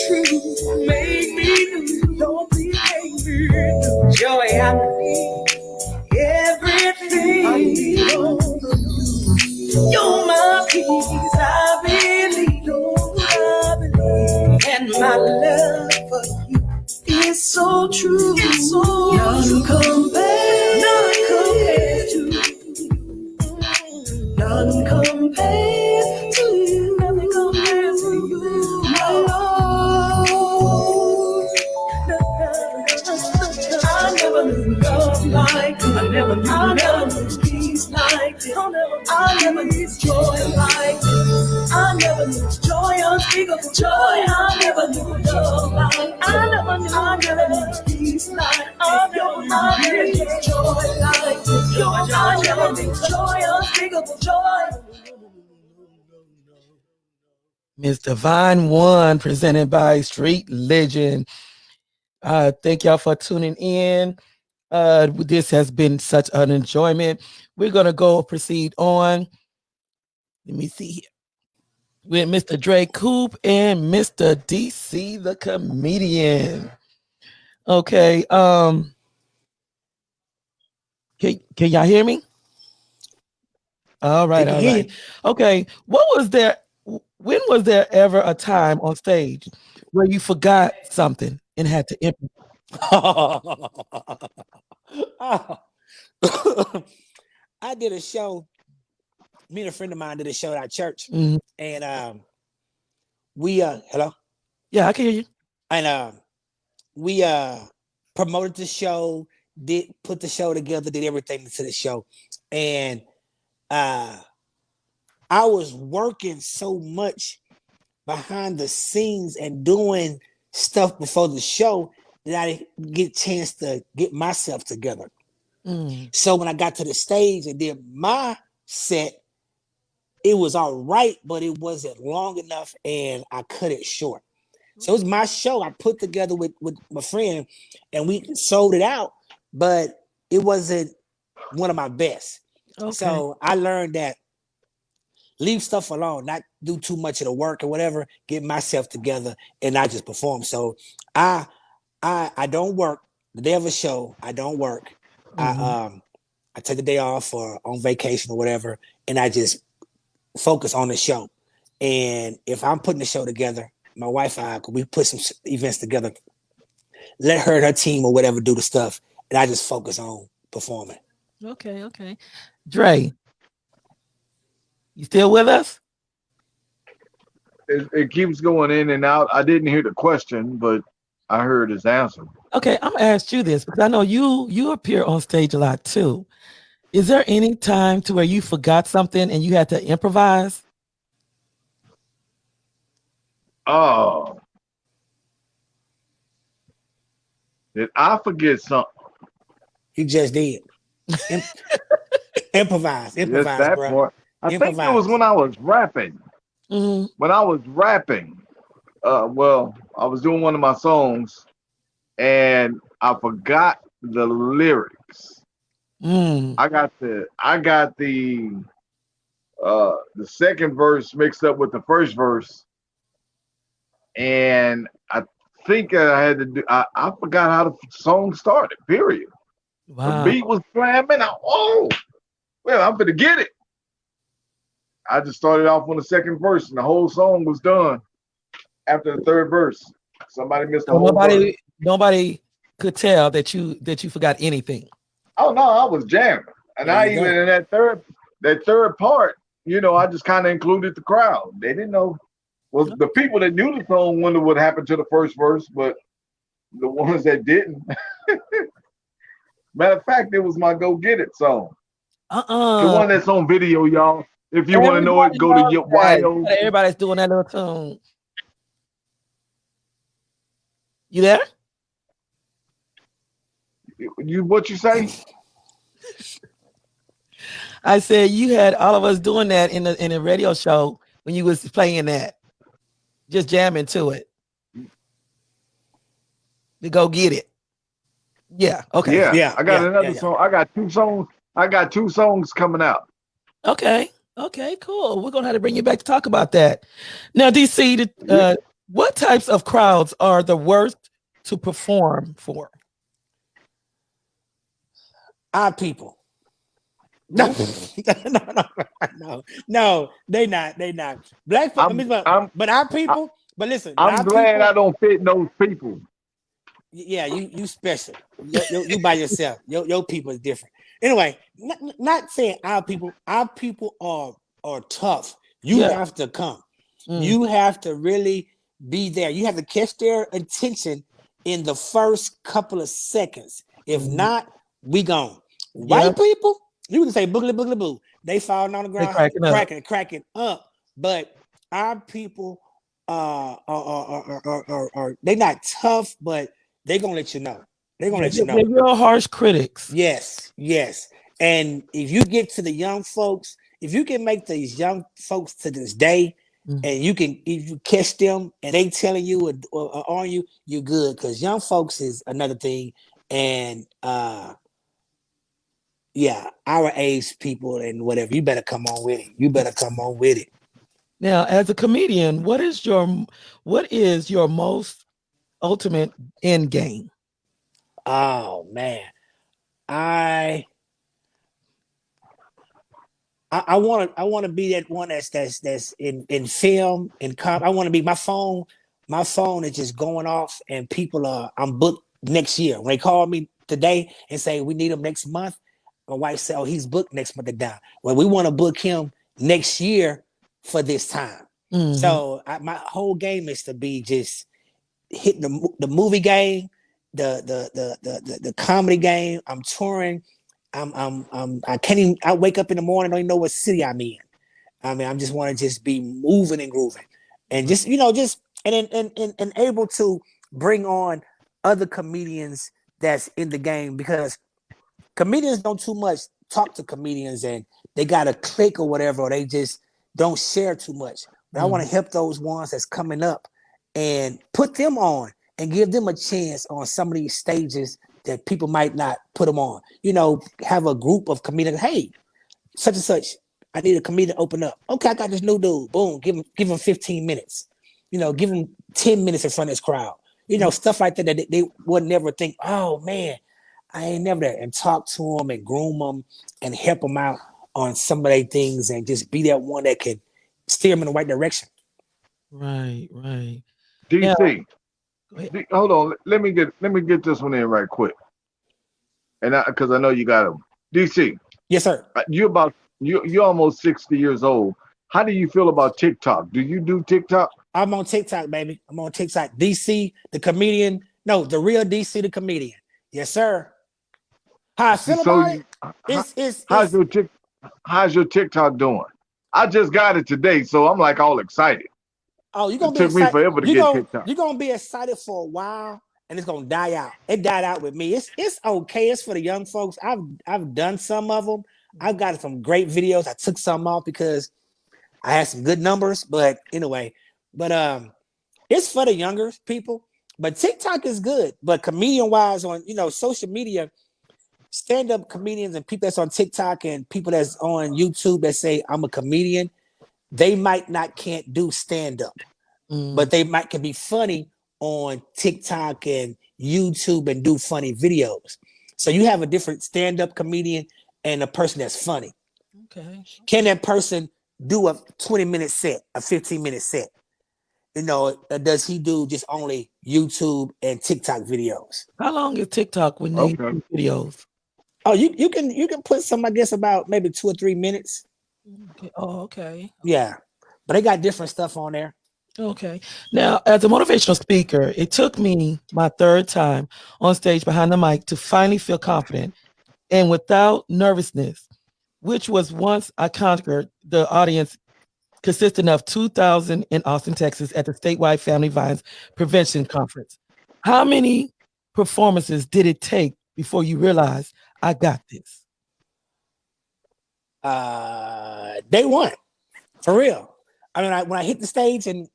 true, make me new. Don't be angry, joy I need, everything I need. You're my peace, I believe, and my love for you is so true. It's so none compares to you. None compares to you. Nothing compares to you, my Lord. I never knew love like this. I never knew peace like this. I never knew joy like this. I never knew joy, unspeakable joy. I never knew love like this. I never knew peace like this. I never knew joy like this. I never knew joy, unspeakable joy. Miss Divine One, presented by Street Legend. Thank y'all for tuning in. This has been such an enjoyment. We're gonna proceed on. Let me see here with Mr. Dre Coop and Mr. DC the comedian. Okay. Can y'all hear me? All right, all right. Okay. When was there ever a time on stage where you forgot something and had to improvise? I did a show. Me and a friend of mine did a show at our church, and we hello. Yeah, I can hear you. And we promoted the show, put the show together, did everything to the show, and I was working so much behind the scenes and doing stuff before the show that I didn't get a chance to get myself together. So when I got to the stage and did my set, it was all right, but it wasn't long enough and I cut it short. So it was my show I put together with my friend and we sold it out, but it wasn't one of my best. Okay. So I learned that leave stuff alone, not do too much of the work or whatever, get myself together and not just perform. So I don't work the day of a show. I don't work. I take the day off or on vacation or whatever, and I just focus on the show. And if I'm putting the show together, my wife and I, we put some events together, let her and her team or whatever do the stuff, and I just focus on performing. Okay. Dre, you still with us? It keeps going in and out. I didn't hear the question, but I heard his answer. Okay, I'm gonna ask you this because I know you appear on stage a lot too. Is there any time to where you forgot something and you had to improvise? Oh, did I forget something? You just did. Improvise, yes, that bro. Part. I think it was when I was rapping. When I was rapping, well, I was doing one of my songs, and I forgot the lyrics. I got the second verse mixed up with the first verse, and I think I had to do. I forgot how the song started. Period. The Wow. beat was slamming. Oh, well, I'm gonna get it. I just started off on the second verse, and the whole song was done after the third verse. Somebody missed the So whole verse. nobody could tell that you forgot anything. Oh no, I was jamming, and There I you even go. in that third part, I just kind of included the crowd. They didn't know. Well, the people that knew the song wonder what happened to the first verse, but the ones that didn't. Matter of fact, it was my "Go Get It" song, the one that's on video, y'all. If you want to know it, Everybody go to knows your that. YO. Everybody's doing that little tune. You there? What you say? I said you had all of us doing that in the radio show when you was playing that, just jamming to it. To go get it. Yeah. Okay. Yeah, Yeah, I got yeah, another yeah, yeah. song. I got two songs. I got two songs coming out. Okay. Okay. Cool. We're gonna have to bring you back to talk about that. Now, DC, Yeah. what types of crowds are the worst to perform for? Our people. No, no, they not. Black people, I'm I'm but our I- people. But listen, I'm our glad people. I don't fit those people. Yeah, you special. You by yourself. Your people is different. Anyway, not saying our people. Our people are tough. You Yeah. have to come. Mm. You have to really be there. You have to catch their attention in the first couple of seconds. If not, we gone. Yeah. White people, you can say boogly boogly boo. They falling on the They ground, cracking up. cracking up. But our people are they not tough, but they gonna let you know. They're gonna let you know. They're real harsh critics. Yes. And if you get to the young folks, if you can make these young folks to this day, and if you catch them and they telling you or on you, you're good. Because young folks is another thing. And yeah, our age people and whatever, you better come on with it. Now, as a comedian, what is your most ultimate end game? Oh man. I want to be that one that's in film and I want to be my phone is just going off and people I'm booked next year. When they call me today and say we need him next month, my wife said, oh, he's booked next month. Down. Well, we want to book him next year for this time. Mhm. So my whole game is to be just hitting the movie game, the comedy game. I'm touring. I can't even. I wake up in the morning, don't even know what city I'm in. I mean, I just want to just be moving and grooving, and just and able to bring on other comedians that's in the game, because comedians don't too much talk to comedians and they got a click or whatever, or they just don't share too much. But I want to help those ones that's coming up and put them on and give them a chance on some of these stages that people might not put them on. Have a group of comedians. Hey, such and such, I need a comedian to open up. Okay, I got this new dude. Boom, give him 15 minutes. Give him 10 minutes in front of this crowd. Stuff like that they would never think, oh man, I ain't never there. And talk to them and groom them and help them out on some of their things and just be that one that can steer them in the right direction. Right. DC, Yeah. hold on. Let me get this one in right quick. And because I know you got them. DC, Yes, sir. you're almost 60 years old. How do you feel about TikTok? Do you do TikTok? I'm on TikTok, baby. I'm on TikTok. DC, the comedian. No, the real DC, the comedian. Yes, sir. How I feel about it? How's your TikTok doing? I just got it today, so I'm like all excited. Oh, you're gonna It be took me excited. forever to get TikTok. You're gonna be excited for a while, and it's gonna die out. It died out with me. It's okay. It's for the young folks. I've done some of them. I've got some great videos. I took some off because I had some good numbers. But anyway, it's for the younger people. But TikTok is good. But comedian wise, on social media, stand-up comedians and people that's on TikTok and people that's on YouTube that say I'm a comedian, they might not can't do stand-up, but they can be funny on TikTok and YouTube and do funny videos. So you have a different stand-up comedian and a person that's funny. Okay. Can that person do a 20-minute set, a 15-minute set? Does he do just only YouTube and TikTok videos? How long is TikTok when they Okay. do videos? Oh, you can put some, I guess, about maybe 2 or 3 minutes. Okay. Oh, okay. Yeah, but they got different stuff on there. Okay. Now, as a motivational speaker, it took me my third time on stage behind the mic to finally feel confident and without nervousness, which was once I conquered the audience consisting of 2,000 in Austin, Texas at the statewide Family Violence Prevention Conference. How many performances did it take before you realized I got this? Day one, for real. I mean, when I hit the stage, and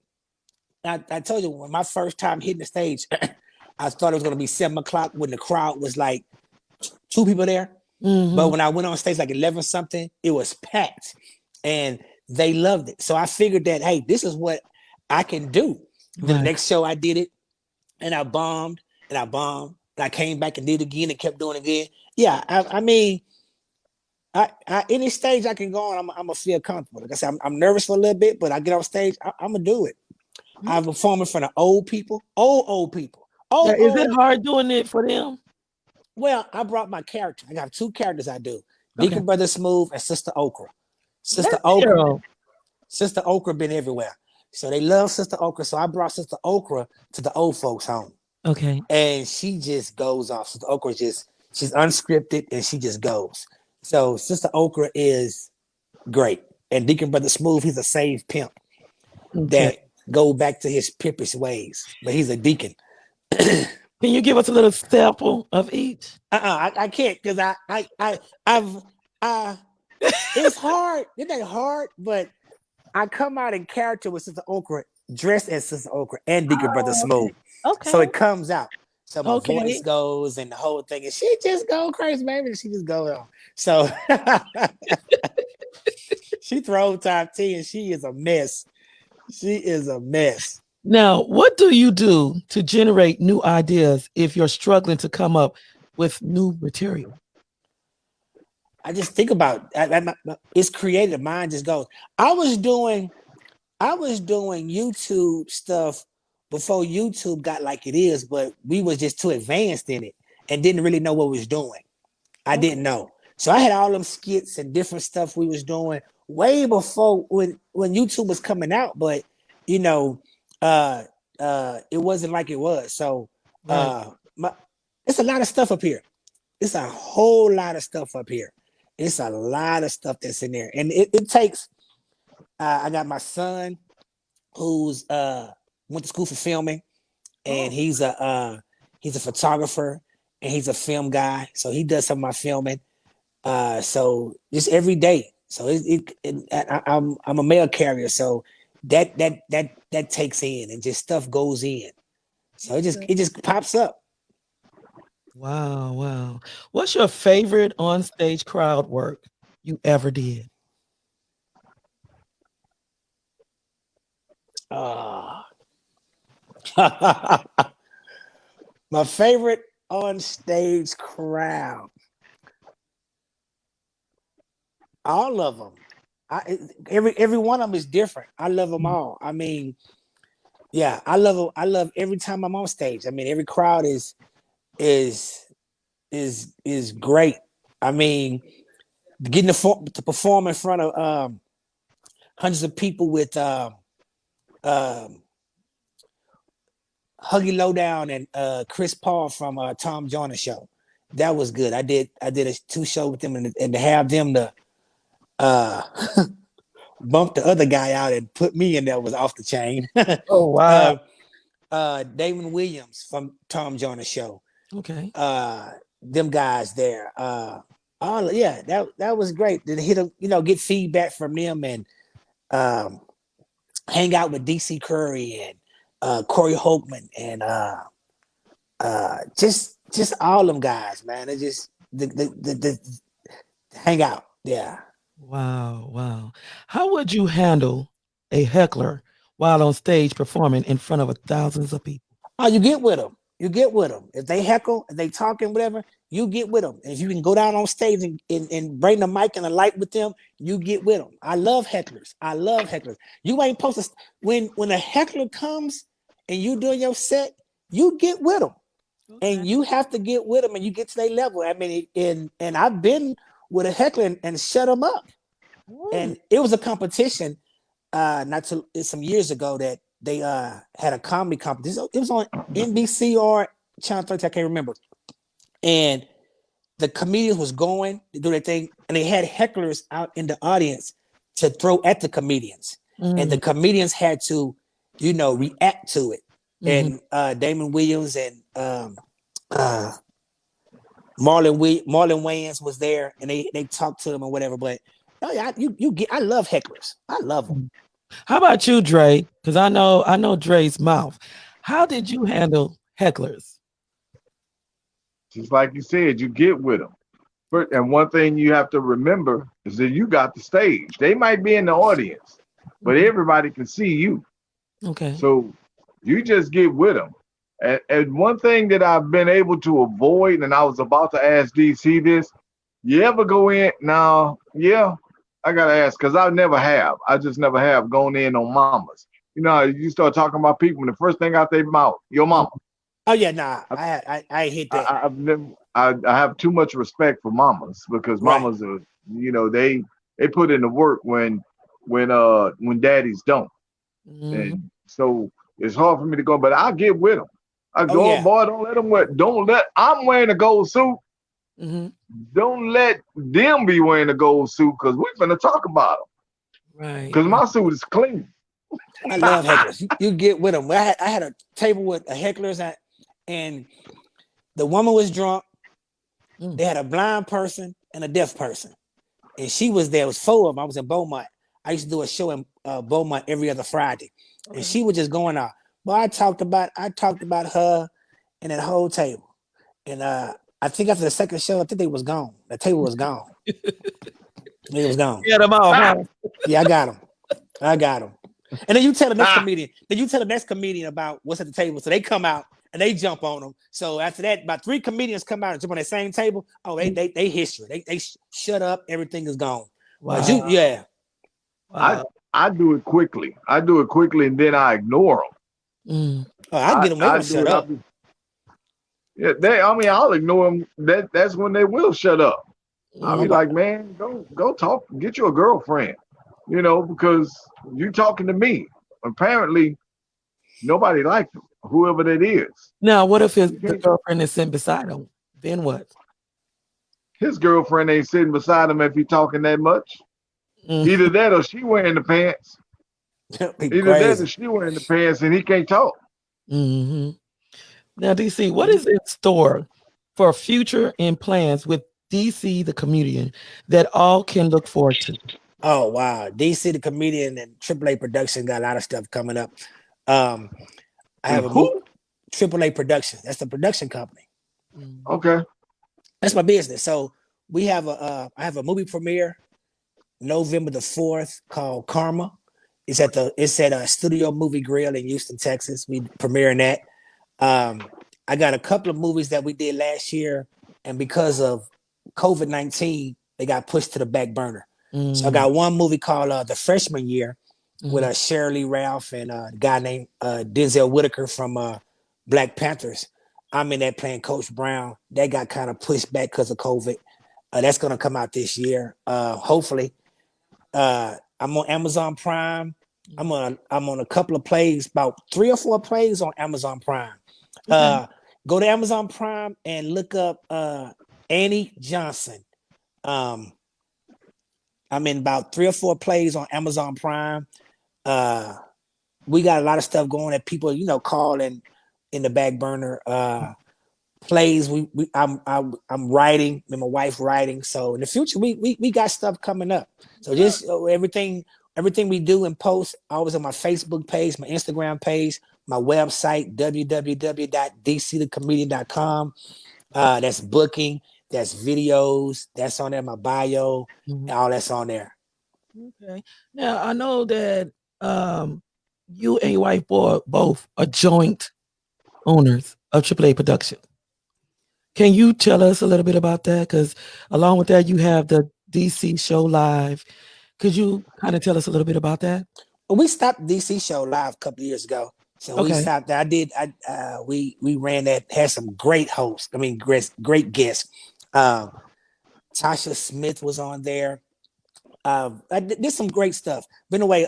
I told you, when my first time hitting the stage, I thought it was going to be 7 o'clock when the crowd was like 2 people there. But when I went on stage like 11 something, it was packed and they loved it. So I figured that, hey, this is what I can do. The Right. next show I did it and I bombed and I bombed. And I came back and did it again and kept doing it again. Yeah, I mean, any stage I can go on, I'm gonna feel comfortable. Like I said, I'm nervous for a little bit, but I get on stage, I'm gonna do it. I'm performing in front of old people, old people. Now, is it hard doing it for them? Well, I brought my character. I got 2 characters I do. Okay. Deacon Brother Smooth and Sister Okra. Sister Okra been everywhere. So they love Sister Okra. So I brought Sister Okra to the old folks' home. Okay. And she just goes off. Sister Okra she's unscripted and she just goes. So Sister Okra is great. And Deacon Brother Smooth, he's a saved pimp that go back to his pimpish ways. But he's a deacon. Can you give us a little sample of each? I can't because it's hard. It ain't hard, but I come out in character with Sister Okra, dressed as Sister Okra and Deacon Brother Smooth. Okay. So it comes out. So my Okay. voice goes and the whole thing, and she just go crazy, baby. She just goes on. So she throws top T and she is a mess. She is a mess. Now, what do you do to generate new ideas if you're struggling to come up with new material? I just think about it's creative. Mine just goes. I was doing YouTube stuff before YouTube got like it is, but we was just too advanced in it and didn't really know what we was doing. I didn't know. So I had all them skits and different stuff we was doing way before when YouTube was coming out, but it wasn't like it was. So it's a lot of stuff up here. It's a whole lot of stuff up here. It's a lot of stuff that's in there. And it takes I got my son who's went to school for filming, and he's a photographer and he's a film guy. So he does some of my filming. So just every day. So I'm a mail carrier, so that takes in and just stuff goes in. So it just pops up. Wow. What's your favorite on-stage crowd work you ever did? My favorite on-stage crowd. All of them. Every one of them is different. I love them all. I mean, yeah, I love every time I'm on stage. I mean, every crowd is great. I mean, getting to perform in front of hundreds of people with Huggy Lowdown and Chris Paul from Tom Joyner show. That was good. I did a 2 show with them and to have them to bump the other guy out and put me in there was off the chain. Oh, wow. Damon Williams from Tom Joyner show. Okay. Them guys there. That was great. To hit them, get feedback from them and hang out with DC Curry and Corey Holtman and just all them guys, man. It just the hang out. Yeah. Wow. How would you handle a heckler while on stage performing in front of thousands of people? Oh, you get with them. You get with them. If they heckle, if they talking, whatever, you get with them. If you can go down on stage and bring the mic and the light with them, you get with them. I love hecklers. I love hecklers. You ain't supposed to, when a heckler comes and you doing your set, you get with them. And you have to get with them and you get to their level. I mean, and I've been with a heckler and shut them up. And it was a competition some years ago that they had a comedy competition. It was on NBC or Channel 13, I can't remember. And the comedians was going to do their thing, and they had hecklers out in the audience to throw at the comedians. And the comedians had to, react to it. And Damon Williams and Marlon Wayans was there, and they talked to them or whatever. But I love hecklers. I love them. How about you, Dre? Because I know Dre's mouth. How did you handle hecklers? Just like you said, you get with them. And one thing you have to remember is that you got the stage. They might be in the audience, but everybody can see you. Okay. So you just get with them. And one thing that I've been able to avoid, and I was about to ask DC this, you ever go in now? Yeah, I gotta ask because I just never have gone in on mamas. You start talking about people, and the first thing out their mouth, your mama. Oh yeah, nah, I hit that. I have too much respect for mamas because mamas are, they put in the work when daddies don't, and so it's hard for me to go. But I get with them. I go, boy, don't let them wear. I'm wearing a gold suit. Don't let them be wearing a gold suit because we're gonna talk about them. Right. Because my suit is clean. I love hecklers. You get with them. I had a table with hecklers, and the woman was drunk. They had a blind person and a deaf person, and she was there. It was 4 of them. I was in Beaumont. I used to do a show in Beaumont every other Friday, and she was just going out. But I talked about her and that whole table, and I think after the second show, I think they was gone. The table was gone. It was gone. Get them all. Huh? Yeah, I got them. And then you tell the next comedian. Then you tell the next comedian about what's at the table. So they come out and they jump on them. So after that, about 3 comedians come out and jump on that same table. Oh, they history. They shut up. Everything is gone. Wow. Yeah. Wow. I do it quickly. And then I ignore them. Oh, I get them. They gonna shut up. Yeah, I'll ignore them. That's when they will shut up. I'll be like, man, go talk, get you a girlfriend, because you talking to me. Apparently, nobody liked him, whoever that is. Now, what if the girlfriend is sitting beside him? Then what? His girlfriend ain't sitting beside him if he talking that much. Either that or she wearing the pants. Either that or she wearing the pants and he can't talk. Now, DC, what is in store for future and plans with DC the comedian that all can look forward to? Oh wow, DC the comedian and AAA production got a lot of stuff coming up. I have a AAA production. That's the production company. Okay, that's my business. So we have I have a movie premiere November the 4th called Karma. It's at Studio Movie Grill in Houston, Texas. We premiering that. I got a couple of movies that we did last year, and because of COVID-19, they got pushed to the back burner. So I got one movie called The Freshman Year with Shirley Lee Ralph and a guy named Denzel Whitaker from Black Panthers. I'm in that playing Coach Brown. That got kind of pushed back because of COVID. That's going to come out this year, hopefully. I'm on Amazon Prime. I'm on a couple of plays, about 3 or 4 plays on Amazon Prime. Go to Amazon Prime and look up Annie Johnson. I'm in about 3 or 4 plays on Amazon Prime. We got a lot of stuff going that people, call in the back burner. Plays. I'm writing, and my wife writing. So in the future, we got stuff coming up. So just everything we do and post always on my Facebook page, my Instagram page, my website, www.dcthecomedian.com. That's booking, that's videos, that's on there, my bio, all that's on there. Okay. Now I know that you and your wife both are joint owners of AAA Production. Can you tell us a little bit about that? Because along with that, you have the DC show live. Could you kind of tell us a little bit about that? Well, we stopped DC show live a couple of years ago. So we Okay. stopped that. We ran that, had some great hosts. I mean, great guests. Tasha Smith was on there. I did some great stuff. But anyway,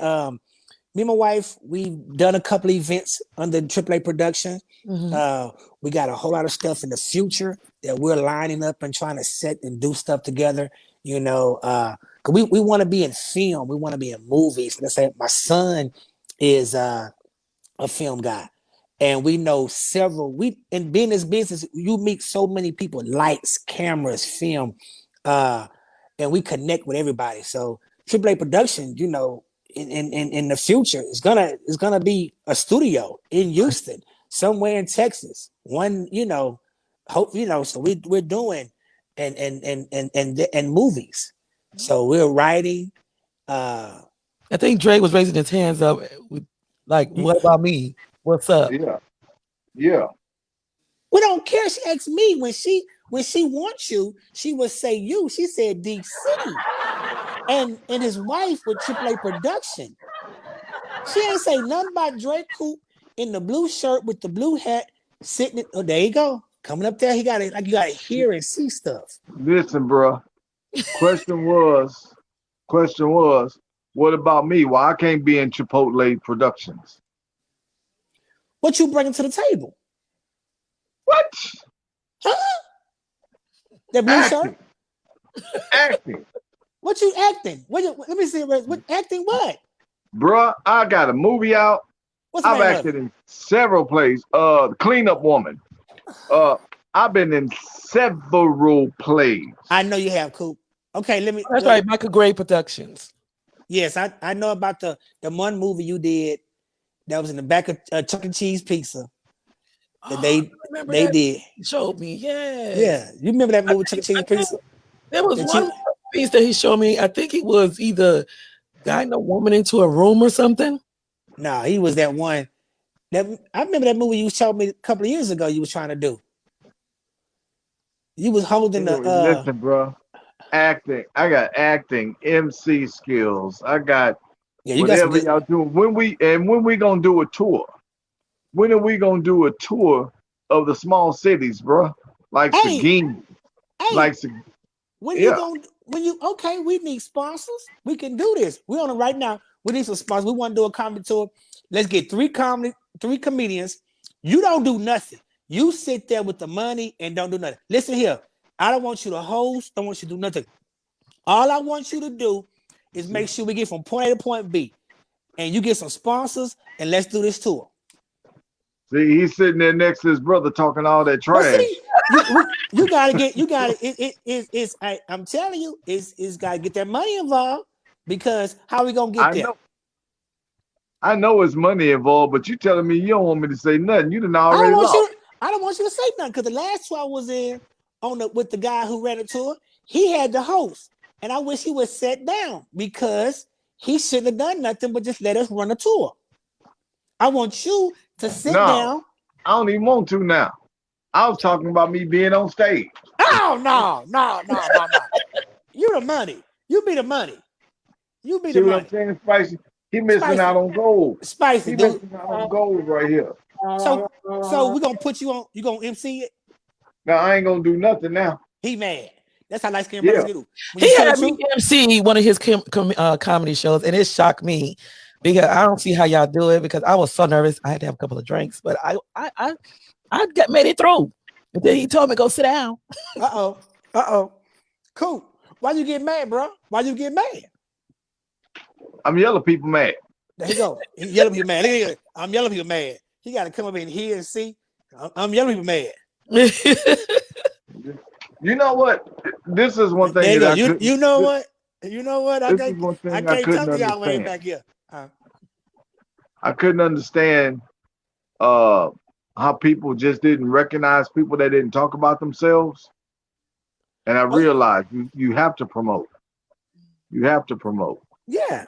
me and my wife, we've done a couple of events under AAA Production. Mhm. We got a whole lot of stuff in the future that we're lining up and trying to set and do stuff together. You know, cause we want to be in film. We want to be in movies. Let's say my son is a film guy, and we know several. We in being this business, you meet so many people, lights, cameras, film, and we connect with everybody. So AAA Production, you know, in the future, is gonna be a studio in Houston, somewhere in Texas. One, you know, hope you know. So we're doing and movies. So we're writing. I think Dre was raising his hands up with, like, what about me? What's up? Yeah. Yeah. We don't care. She asked me when she wants you, she would say you. She said DC. And his wife with AAA Production. She ain't say nothing about Dre Coop in the blue shirt with the blue hat sitting. Oh, there you go. Coming up there, he got it. Like you gotta hear and see stuff. Listen, bro. Question was, what about me? Why I can't be in Chipotle Productions? What you bringing to the table? What? Huh? That blue shirt? Acting. What you acting? Let me see. What acting? What? Bruh, I got a movie out. What's the I've name of acted it? in several plays. The Cleanup Woman. I've been in several plays. I know you have, Coop. Okay, let me. That's right, Michael Gray Productions. Yes, I know about the one movie you did that was in the back of Chuck E. Cheese Pizza that Oh, they remember they that? did. He showed me. Yes. Yeah, you remember that I movie Chuck E. think, Cheese Pizza? there was That one you piece that he showed me. I think it was either guiding a woman into a room or something. Nah, he was that one. That I remember that movie you showed me a couple of years ago. You was trying to do. You was holding the. Listen, bro. Acting. I got acting, MC skills. I got Yeah, you got some whatever good. y'all doing. When we gonna do a tour? When are we gonna do a tour of the small cities, bro? Like Hey, Seguin, hey, like when you yeah. going when you okay? We need sponsors. We can do this. We on it right now. We need some sponsors. We want to do a comedy tour. Let's get three comedians. You don't do nothing. You sit there with the money and don't do nothing. Listen here. I don't want you to host. Don't want you to do nothing. All I want you to do is make sure we get from point A to point B, and you get some sponsors, and let's do this tour. See, he's sitting there next to his brother talking all that But trash. see, you gotta get it's I'm telling you, it's gotta get that money involved because how we gonna get there? I know it's money involved, but you telling me you don't want me to say nothing. You done I already don't want lost. you to say nothing because the last tour I was in with the guy who ran the tour, he had the host, and I wish he was set down because he shouldn't have done nothing but just let us run the tour. I want you to sit down. I don't even want to now. I was talking about me being on stage. Oh no. You the money. You be the money. You be See the what money. I'm saying, Spicy? He missing Spicy. out on gold. Spicy, He dude. missing out on gold right here. So we're gonna put you on. You gonna MC it? Now I ain't gonna do nothing now. He mad. That's how light skinned Yeah. brothers do. When you He tell the had me truth, MC one of his comedy shows, and it shocked me because I don't see how y'all do it because I was so nervous. I had to have a couple of drinks, but I got made it through. And then he told me go sit down. Cool. Why you get mad, bro? Why you get mad? I'm yelling people mad. There you go. He yelling people mad. Look at I'm yelling people mad. He got to come up in here and see. I'm yelling people mad. You know what? This is one There thing you that go. I couldn't. You know what? You know what? This is one I thing I can't couldn't talk to y'all way understand. back here. I couldn't understand how people just didn't recognize people that didn't talk about themselves. And I realized you have to promote. You have to promote. Yeah.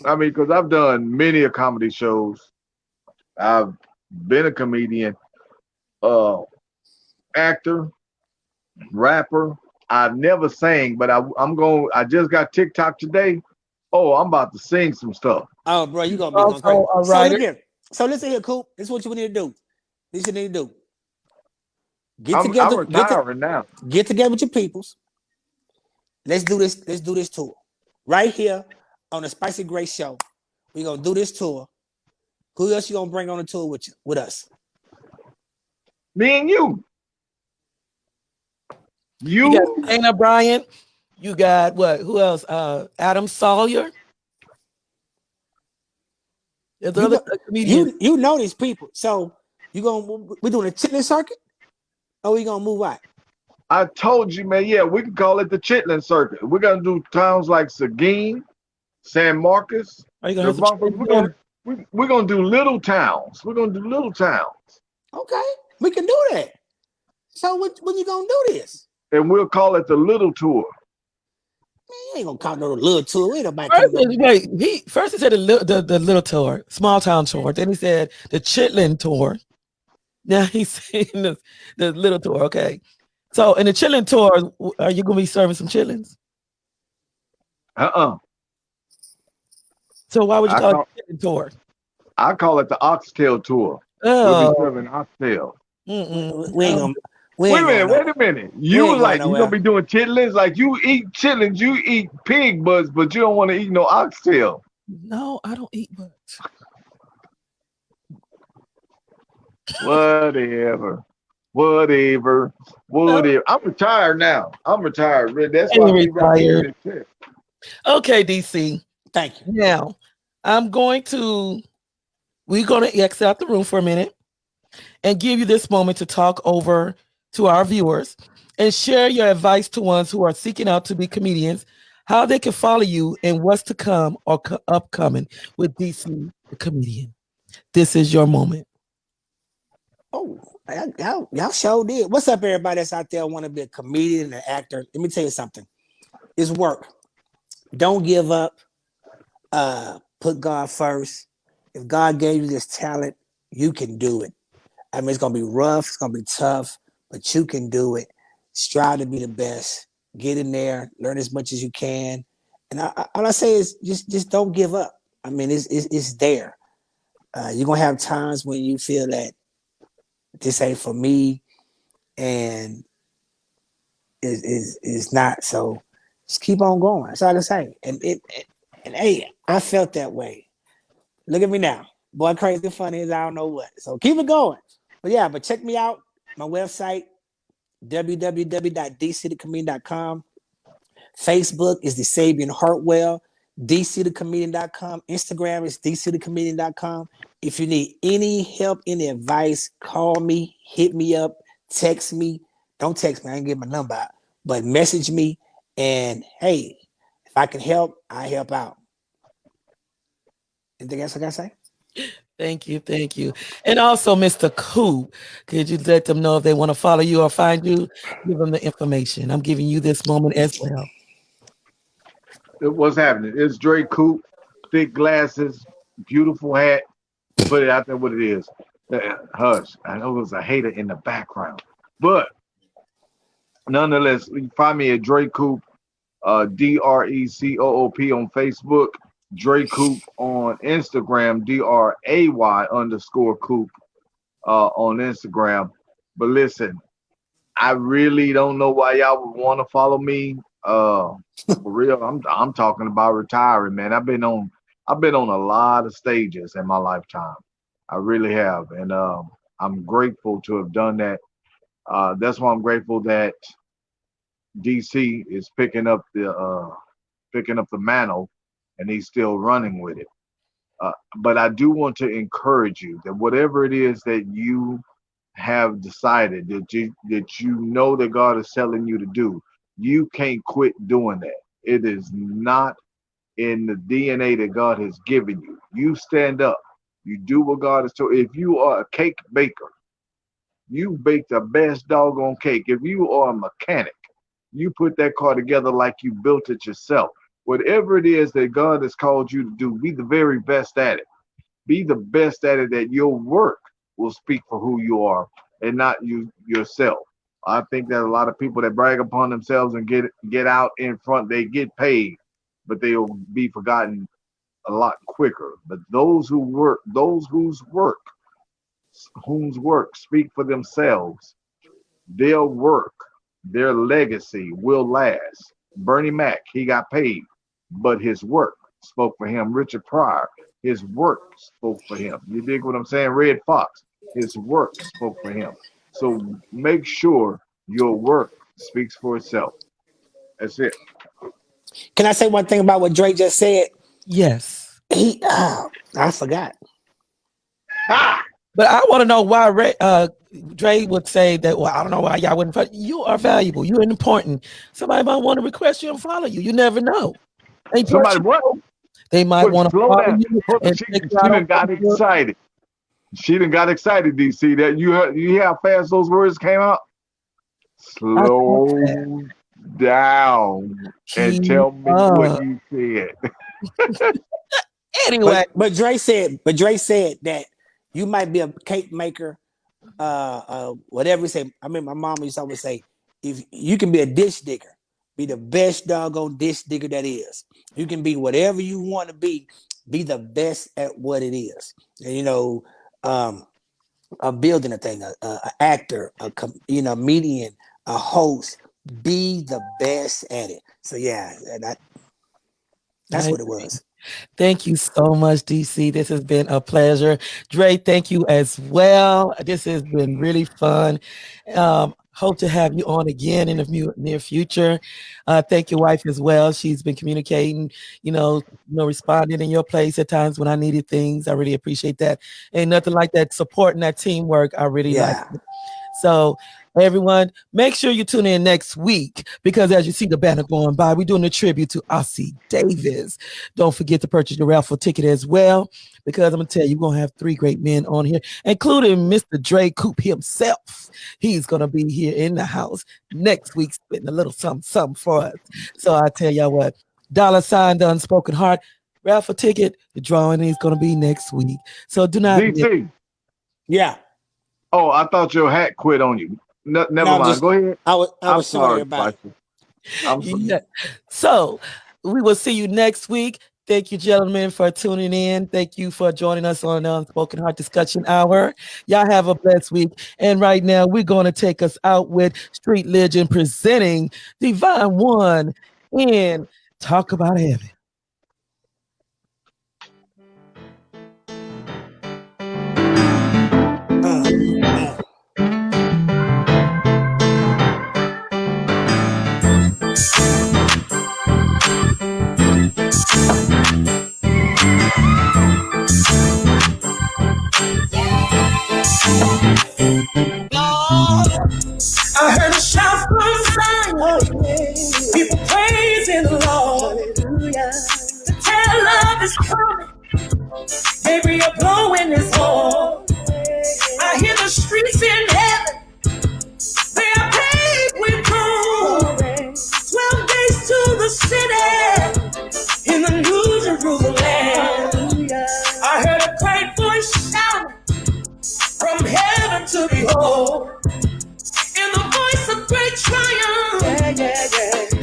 I mean, because I've done many a comedy shows. I've been a comedian, actor, rapper. I never sang, but I'm going. I just got TikTok today. Oh, I'm about to sing some stuff. Oh, bro, you gonna be going crazy. Also a So writer. look here. So listen here, Coop. This is what you need to do. This you need to do. Get I'm together. retiring now. Get together with your peoples. Let's do this. Let's do this tour right here on the Spicy Grace Show. We're gonna do this tour. Who else you gonna bring on the tour with you? With us? Me and you. You got Dana Bryant. You got what? Who else? Adam Sawyer. There's other comedians. You know these people. So we're doing a chitlin circuit, or we gonna move out? I told you, man. Yeah, we can call it the Chitlin Circuit. We're gonna do towns like Seguin, San Marcos. Are you gonna We're gonna do little towns. We're gonna do little towns. Okay, we can do that. So when you gonna do this? And we'll call it the Little Tour. Man, you ain't gonna call no little tour. Ain't nobody First he said the little tour, small town tour. Then he said the Chitlin tour. Now he's saying the little tour. Okay. So in the Chitlin tour, are you gonna be serving some chitlins? So why would you call it the Chitlin tour? I call it the Oxtail Tour. Oh. We'll be serving oxtail. We ain't gonna. Wait a minute. You was like, you gonna be doing chitlins? Like you eat chitlins, you eat pig butts, but you don't want to eat no oxtail. No, I don't eat butts. Whatever. I'm retired now. I'm retired. That's why I'm retired. Okay, DC. Thank you. Now, we're gonna exit out the room for a minute and give you this moment to talk over to our viewers and share your advice to ones who are seeking out to be comedians, how they can follow you and what's to come or upcoming with DC the comedian. This is your moment. Oh, y'all sure did. What's up, everybody that's out there want to be a comedian and an actor? Let me tell you something. It's work. Don't give up. Put God first. If God gave you this talent, you can do it. I mean, it's gonna be rough, it's gonna be tough, but you can do it. Strive to be the best. Get in there, learn as much as you can, and all I say is just don't give up. I mean, it's there. You're gonna have times when you feel that this ain't for me, and is not. So just keep on going. That's all I can say. And hey, I felt that way. Look at me now. Boy, crazy funny as I don't know what. So keep it going. But check me out. My website, www.dcthecomedian.com. Facebook is the Sabian Hartwell. dcthecomedian.com. Instagram is dcthecomedian.com. If you need any help, any advice, call me, hit me up, text me. Don't text me. I ain't give my number out. But message me. And hey, if I can help, I help out. Anything else I gotta say? Thank you. And also, Mr. Coop, could you let them know if they want to follow you or find you? Give them the information. I'm giving you this moment as well. What's happening? It's Dre Coop, thick glasses, beautiful hat. Put it out there what it is. Hush. I know there's a hater in the background. But nonetheless, you can find me at Dre Coop, DRECOOP on Facebook. Dre Coop on Instagram, DRAY_Coop on Instagram. But listen, I really don't know why y'all would want to follow me. For real, I'm talking about retiring, man. I've been on a lot of stages in my lifetime. I really have, and I'm grateful to have done that. That's why I'm grateful that DC is picking up the mantle, and he's still running with it. But I do want to encourage you that whatever it is that you have decided that you know that God is telling you to do, you can't quit doing that. It is not in the DNA that God has given you. You stand up. You do what God has told. If you are a cake baker, you bake the best doggone cake. If you are a mechanic, you put that car together like you built it yourself. Whatever it is that God has called you to do, be the very best at it. Be the best at it, that your work will speak for who you are. and not you yourself. I think that a lot of people that brag upon themselves and get out in front, they get paid, but they'll be forgotten a lot quicker. But those who work, those whose work speak for themselves, their work, their legacy will last. Bernie Mac, he got paid, but his work spoke for him. Richard Pryor, his work spoke for him. You dig what I'm saying? Red Fox, his work spoke for him. So make sure your work speaks for itself. That's it. Can I say one thing about what Drake just said? Yes. I forgot. But I want to know why Dre would say that. Well, I don't know why y'all wouldn't. You are valuable. You're important. Somebody might want to request you and follow you. You never know. And Somebody what? They might want to follow down. you. And She done got excited. She done got excited, DC. That you hear how fast those words came out? Slow down and tell me what you said. Anyway, but Dre said that you might be a cake maker, whatever he said. I mean, my mom used to always say, if you can be a dish digger, be the best doggone dish digger that is. You can be whatever you want to be the best at what it is. And, a building a thing, a actor, a comedian, a host, be the best at it. So yeah, that's what it was. Thank you so much, DC. This has been a pleasure. Dre, thank you as well. This has been really fun. Hope to have you on again in the near future. Thank your wife as well. She's been communicating, responding in your place at times when I needed things. I really appreciate that. Ain't nothing like that support and that teamwork. I really like it. So everyone, make sure you tune in next week because as you see the banner going by, we're doing a tribute to Ossie Davis. Don't forget to purchase your raffle ticket as well because I'm going to tell you, you're going to have 3 great men on here, including Mr. Dre Coop himself. He's going to be here in the house next week spitting a little something for us. So I tell y'all what, $ the Unspoken Heart raffle ticket, the drawing is going to be next week. So do not... DT. Yeah. Oh, I thought your hat quit on you. Never mind. Go ahead. I was sorry about it. I'm sorry. Yeah. So we will see you next week. Thank you, gentlemen, for tuning in. Thank you for joining us on the Unspoken Heart Discussion Hour. Y'all have a blessed week. And right now, we're going to take us out with Street Legend presenting Divine One in Talk About Heaven. I heard a shout from Zion, people praising the Lord. Hallelujah. The tail of is coming, Gabriel blowing his horn. I hear the streets in heaven, they are paved with gold. 12 days to the city, in the New Jerusalem. I heard a great voice shouting from heaven to behold. In the voice of great triumph,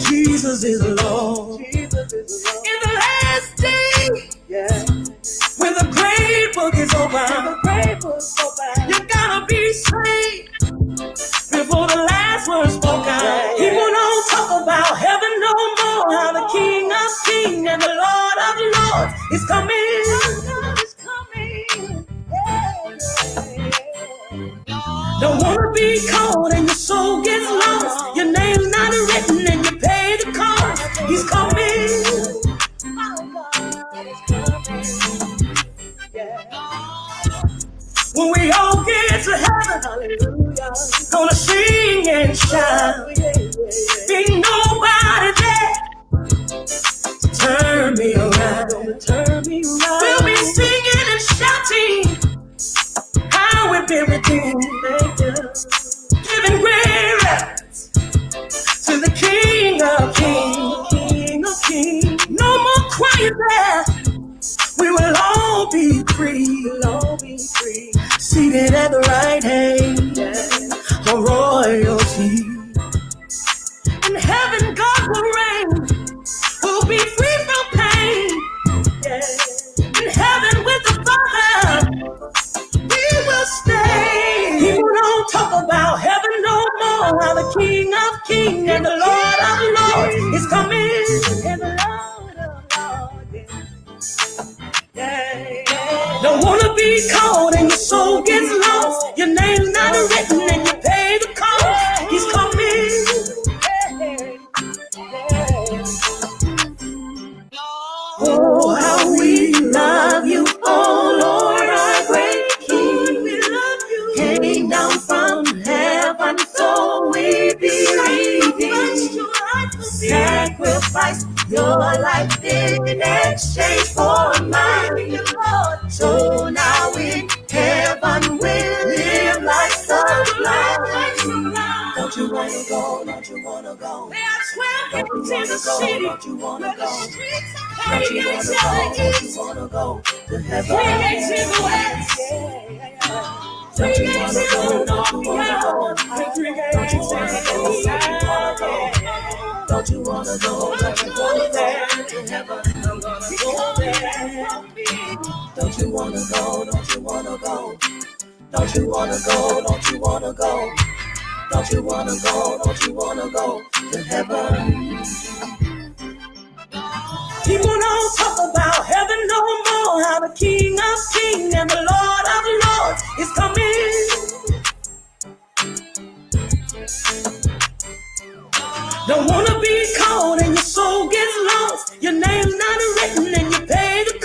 Jesus is Lord. In the last day, when the great book is open, you gotta be saved before the last word spoken. People don't talk about heaven no more. How the King of Kings and the Lord of Lords is coming. Don't wanna be cold and your soul gets lost. Your name's not written and you pay the cost. He's coming. When we all get to heaven, hallelujah, gonna sing and shout. Ain't nobody there to turn me around. We'll be singing and shouting how we've been redeemed. Giving great reverence to the King of Kings. No more quiet there. We will all be free. Seated at the right hand talk about heaven no more. How the King of Kings and the Lord of Lords is coming. And the Lord of Lords, yeah. Don't wanna be caught and your soul gets lost. Your name's not written and you pay the cost. He's coming. Oh, how we love you, oh Lord, our great King. We love you. Came down from heaven, so we believe in. Sacrifice your life in exchange for mine. So now in heaven we'll live like sublime. Don't you wanna go? Don't you wanna go? There are 12 gates in the city. Don't you wanna go? Don't you wanna go? Don't you wanna go to heaven? 3 gates in the west. Don't you wanna go? Don't you wanna go? Don't you wanna go? Don't you wanna go? Don't you wanna go to heaven? I'm gonna go there. Don't you wanna go? Don't you wanna go? Don't you wanna go? Don't you wanna go? Don't you wanna go? Don't you wanna go to heaven? People don't talk about heaven no more. How the King of Kings and the Lord of Lords is coming. Don't wanna be caught and your soul gets lost. Your name's not written and you pay the